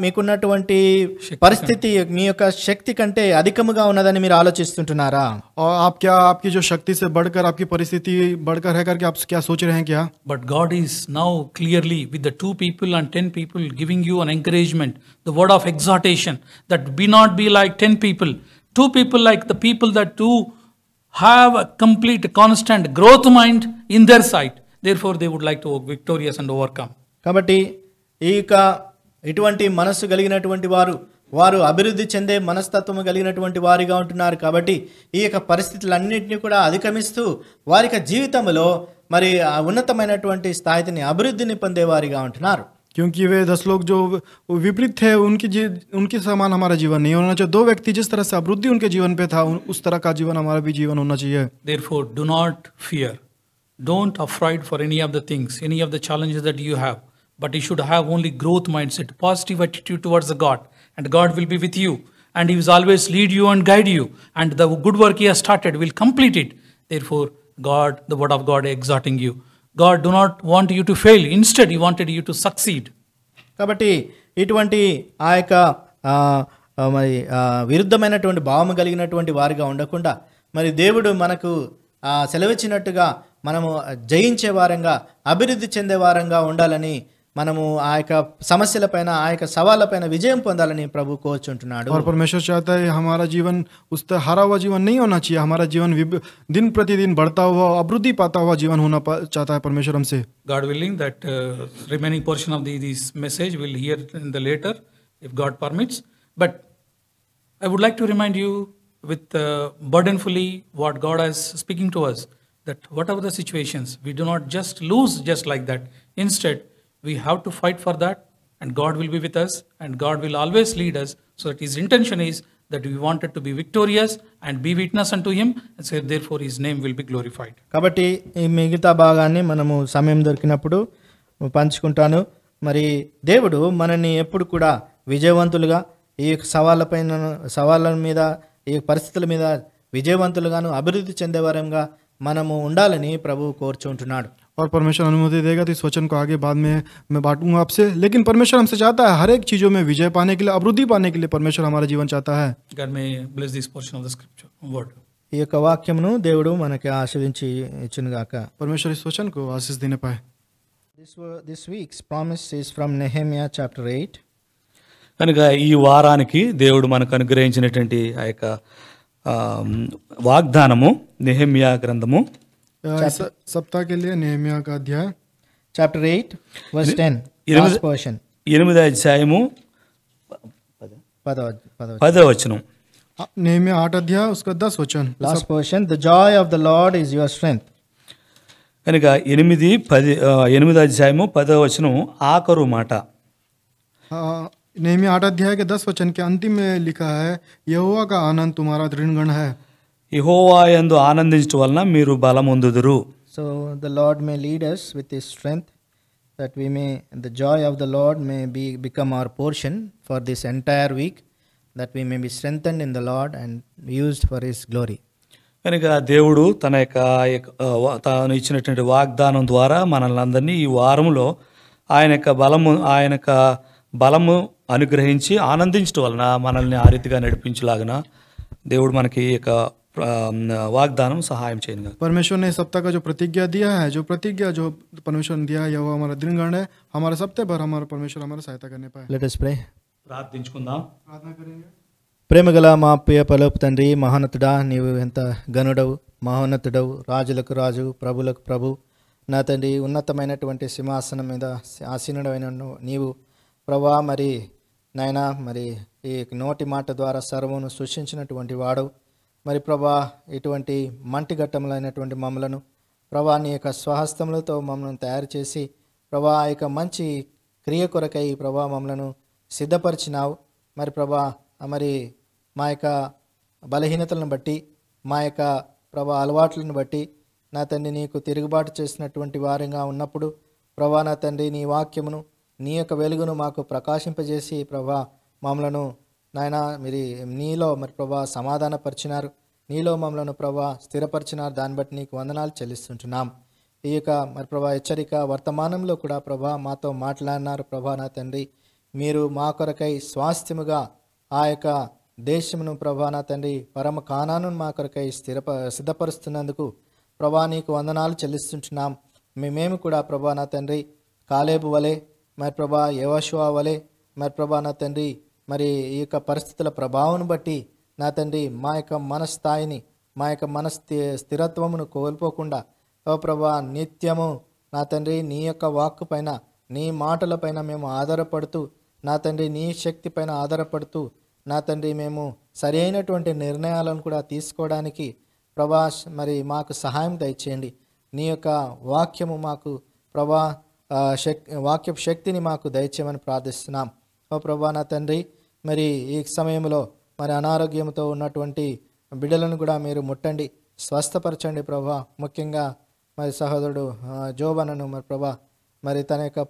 మీకున్నటువంటి పరిస్థితి మీ యొక్క శక్తి కంటే అధికముగా ఉన్నదని మీరు ఆలోచిస్తుంటున్నారా? और आप क्या आपकी जो शक्ति से बढ़कर आपकी परिस्थिति बढ़कर है करके आप क्या सोच रहे हैं क्या? But God is now clearly with the 2 people and 10 people giving you an encouragement, the word of exhortation, that be not be like 10 people, 2 people like the people that do have a complete constant growth mind in their sight. Therefore, they would like to work victorious and overcome. కాబట్టి ఇటువంటి మనస్సు కలిగినటువంటి వారు వారు అభివృద్ధి చెందే మనస్తత్వము కలిగినటువంటి వారిగా ఉంటున్నారు. కాబట్టి ఈ యొక్క పరిస్థితులన్నింటినీ కూడా అధిగమిస్తూ వారి యొక్క జీవితంలో మరి ఆ ఉన్నతమైనటువంటి స్థాయిని అభివృద్ధిని పొందేవారిగా ఉంటున్నారు. क्योंकि वे 10 लोग जो विपरीत थे उनके समान हमारा जीवन नहीं होना चाहिए. 2 व्यक्ति जिस तरह से अभिवृद्धि उनके जीवन पे था उस तरह का जीवन हमारा भी जीवन होना चाहिए. Therefore, do not fear. Don't afraid for any of the things, any of the challenges that you have. But you should have only growth mindset, positive attitude towards the God. And God will be with you. And He will always lead you and guide you. And the good work He has started will complete it. Therefore, God, the word of God exhorting you. God do not want you to fail. Instead, He wanted you to succeed. కాబట్టి ఇటువంటి ఆ యొక్క మరి విరుద్ధమైనటువంటి భావము కలిగినటువంటి వారిగా ఉండకుండా మరి దేవుడు మనకు సెలవిచ్చినట్టుగా మనము జయించే వారంగా అభివృద్ధి చెందే వారంగా ఉండాలని మనము ఆ యొక్క సమస్యలపైన ఆ యొక్క సవాళ్ళపైన విజయం పొందాలని ప్రభు కోరుచుంటున్నాడు. और परमेश्वर चाहता है हमारा जीवन उस तरह हारा हुआ जीवन नहीं होना चाहिए. हमारा जीवन दिन प्रतिदिन बढ़ता हुआ अभिवृद्धि पाता हुआ जीवन होना चाहता है परमेश्वर हमसे. God willing that remaining portion of this message will hear in the later if God permits. But I would like to remind you with burdenfully what God is speaking to us, that whatever the situations, we do not just lose just like that. Instead, we have to fight for that, and God will be with us, and God will always lead us. So that His intention is that we wanted to be victorious and be witness unto Him, and so therefore His name will be glorified. కాబట్టి ఈ మిగతా భాగాన్ని మనము సమయం దొరికినప్పుడు పంచుకుంటాను. మరి దేవుడు మనల్ని ఎప్పుడు కూడా విజయవంతులుగా ఈ సవాళ్ళ మీద ఈ పరిస్థితుల మీద విజయవంతులుగాను అభివృద్ధి చెందేవారంగా మనము ఉండాలని ప్రభు కోరుచుంటున్నాడు. और परमेश्वर अनुमति देगा तो इस वचन को आगे बाद में मैं बांटूंगा आपसे. लेकिन परमेश्वर हमसे चाहता है हर एक चीज़ों में विजय पाने के लिए अभिवृद्धि पाने के लिए परमेश्वर हमारा जीवन चाहता है. God may bless this portion of the scripture word. ఈ యొక్క వాక్యమును దేవుడు మనకి ఆశీర్వదించి ఇచ్చునుగాక. परमेश्वर इस वचन को आशीष देने पाए. This week's promise is from Nehemiah chapter 8. కనుక ఈ వారానికి దేవుడు మనకు అనుగ్రహించినటువంటి ఆ యొక్క వాగ్దానము నెహెమ్యా గ్రంథము सप्ताह के लिए नेहमिया का अध्याय chapter 8 verse 10 last portion 8వ అధ్యాయము 10వ వచనం. नेहमिया 8 अध्याय उसका 10 वचन. last portion, the joy of the Lord is your strength. కనుక 8వ అధ్యాయము 10వ వచనం ఆఖరు మాట. नेहमिया 8 अध्याय के 10 वचन के अंतिम में लिखा है यहोवा का आनंद तुम्हारा दृढ़गण है. యెహోవా యందు ఆనందించడం వలన మీరు బలమొందుదురు. So the Lord may lead us with His strength, that we may, the joy of the Lord may become our portion for this entire week, that we may be strengthened in the Lord and used for His glory. కనుక దేవుడు తాను ఇచ్చినటువంటి వాగ్దానం ద్వారా మనల్ని అందరినీ ఈ వారంలో ఆయన యొక్క బలము అనుగ్రహించి ఆనందించడం వలన మనల్ని ఆ రీతిగా నడిపించలాగిన దేవుడు మనకి యొక్క वाग्दान सहाय చేయను. परमेश्वर ने सप्ताह का जो प्रतिज्ञा दिया है, जो परमेश्वर ने दिया है वो हमारा दृढ़गण है. हमारे सप्ताह भर हमारा परमेश्वर हमारा सहायता करने पाए. Let us pray. ప్రార్థించుకుందాం. प्रार्थना करेंगे. ప్రేమగల మా ప్రియ పరలోక తండ్రి, మహోన్నతుడా, నీవు ఎంత గనుడవు, మహోన్నతుడవు, రాజులకు రాజు, ప్రభులకు ప్రభు. నా తండ్రి, ఉన్నతమైనటువంటి సింహాసనం మీద ఆసీనుడైన నీవు ప్రభా, మరి నాయనా, మరి ఈ నోటి మాట ద్వారా సర్వమును సృష్టించినటువంటి వాడు. మరి ప్రభా, ఇటువంటి మంటిఘట్టములైనటువంటి మమ్మలను ప్రభా నీ యొక్క స్వహస్తములతో మమ్మల్ని తయారు చేసి ప్రభా ఆ యొక్క మంచి క్రియ కొరకై ప్రభా మమ్మలను సిద్ధపరిచినావు. మరి ప్రభా, మరి మా యొక్క బలహీనతలను బట్టి, మా యొక్క ప్రభా అలవాట్లను బట్టి నా తండ్రి నీకు తిరుగుబాటు చేసినటువంటి వారంగా ఉన్నప్పుడు ప్రభా నా తండ్రి నీ వాక్యమును, నీ యొక్క వెలుగును మాకు ప్రకాశింపజేసి ప్రభా మమ్మలను నాయన మీరు నీలో మరి ప్రభా సమాధానపరిచినారు, నీలో మమ్మలను ప్రభా స్థిరపరిచినారు. దాన్ని బట్టి నీకు వందనాలు చెల్లిస్తుంటున్నాం. ఈ యొక్క మరి ప్రభా హెచ్చరిక వర్తమానంలో కూడా ప్రభా మాతో మాట్లాడినారు. ప్రభా నా తండ్రి, మీరు మా కొరకై స్వాస్థ్యముగా ఆ యొక్క దేశమును ప్రభా నా తండ్రి పరమ కానాను మా కొరకై సిద్ధపరుస్తున్నందుకు ప్రభా నీకు వందనాలు చెల్లిస్తుంటున్నాం. మేము కూడా ప్రభా నా తండ్రి కాలేబు వలె, మరి ప్రభా యెహోషువ వలె, మరి ప్రభా నా తండ్రి మరి ఈ యొక్క పరిస్థితుల ప్రభావం బట్టి నా తండ్రి మా యొక్క మనస్థాయిని, మా యొక్క స్థిరత్వమును కోల్పోకుండా ఓ ప్రభా నిత్యము నా తండ్రి నీ యొక్క వాక్కు పైన, నీ మాటల పైన మేము ఆధారపడుతూ నా తండ్రి నీ శక్తి పైన ఆధారపడుతూ నా తండ్రి మేము సరి అయినటువంటి నిర్ణయాలను కూడా తీసుకోవడానికి ప్రభా మరి మాకు సహాయం దయచేయండి. నీ యొక్క వాక్యము మాకు ప్రభా వాక్యపు శక్తిని మాకు దయచేయమని ప్రార్థిస్తున్నాం. ఓ ప్రభా నా తండ్రి, మరి ఈ సమయంలో మరి అనారోగ్యంతో ఉన్నటువంటి బిడ్డలను కూడా మీరు ముట్టండి, స్వస్థపరచండి ప్రభా. ముఖ్యంగా మరి సహోదరుడు జోబనను మరి ప్రభా, మరి తన యొక్క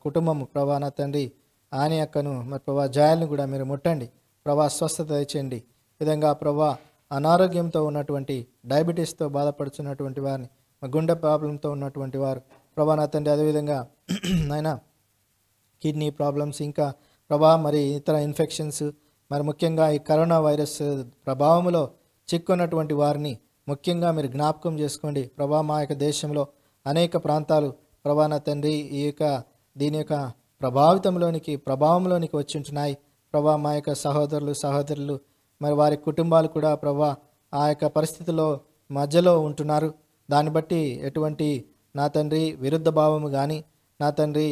కుటుంబం ప్రభా నా తండ్రి, ఆయన యొక్కను మరి ప్రభా జాయల్ని కూడా మీరు ముట్టండి ప్రభా, స్వస్థత దయచేయండి. విధంగా ప్రభా అనారోగ్యంతో ఉన్నటువంటి, డయాబెటీస్తో బాధపడుతున్నటువంటి వారిని, గుండె ప్రాబ్లంతో ఉన్నటువంటి వారు ప్రభా నా తండ్రి, అదేవిధంగా ఆయన కిడ్నీ ప్రాబ్లమ్స్, ఇంకా ప్రభా మరి ఇతర ఇన్ఫెక్షన్స్, మరి ముఖ్యంగా ఈ కరోనా వైరస్ ప్రభావంలో చిక్కున్నటువంటి వారిని ముఖ్యంగా మీరు జ్ఞాపకం చేసుకోండి ప్రభా. మా యొక్క దేశంలో అనేక ప్రాంతాలు ప్రభా నా తండ్రి దీని యొక్క ప్రభావంలోనికి వచ్చి ఉంటున్నాయి ప్రభా. మా యొక్క సహోదరులు మరి వారి కుటుంబాలు కూడా ప్రభా ఆ యొక్క పరిస్థితిలో మధ్యలో ఉంటున్నారు. దాన్ని బట్టి ఎటువంటి నా తండ్రి విరుద్ధ భావము కానీ, నా తండ్రి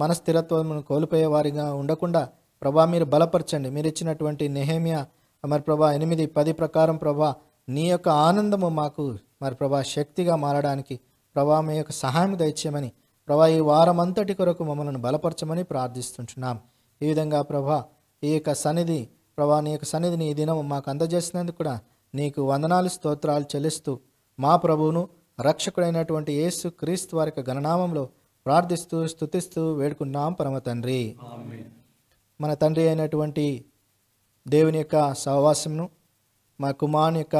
మన స్థిరత్వమును కోల్పోయే వారిగా ఉండకుండా ప్రభా మీరు బలపరచండి. మీరు ఇచ్చినటువంటి నెహెమ్యా మరి ప్రభా 8:10 ప్రకారం ప్రభా నీ యొక్క ఆనందము మాకు మరి ప్రభా శక్తిగా మారడానికి ప్రభా మీ యొక్క సహాయం దయచేయమని ప్రభా ఈ వారమంతటి కొరకు మమ్మల్ని బలపరచమని ప్రార్థిస్తుంటున్నాం. ఈ విధంగా ప్రభా ఈ యొక్క సన్నిధి ప్రభా నీ యొక్క సన్నిధిని ఈ దినం మాకు అందజేసినందుకు కూడా నీకు వందనాలు, స్తోత్రాలు చెల్లిస్తూ మా ప్రభువును రక్షకుడైనటువంటి యేసు క్రీస్తు వారి యొక్క ఘననామంలో ప్రార్థిస్తూ స్తుతిస్తూ వేడుకున్నాం పరమ తండ్రి. మన తండ్రి అయినటువంటి దేవుని యొక్క సహవాసమును, మా కుమారుని యొక్క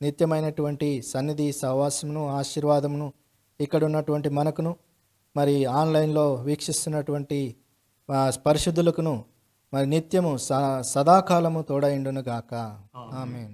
నిత్యమైనటువంటి సన్నిధి సహవాసమును, ఆశీర్వాదమును ఇక్కడ ఉన్నటువంటి మనకును, మరి ఆన్లైన్లో వీక్షిస్తున్నటువంటి పరిశుద్ధులకును మరి నిత్యము సదాకాలము తోడైండును గాక. ఆమేన్.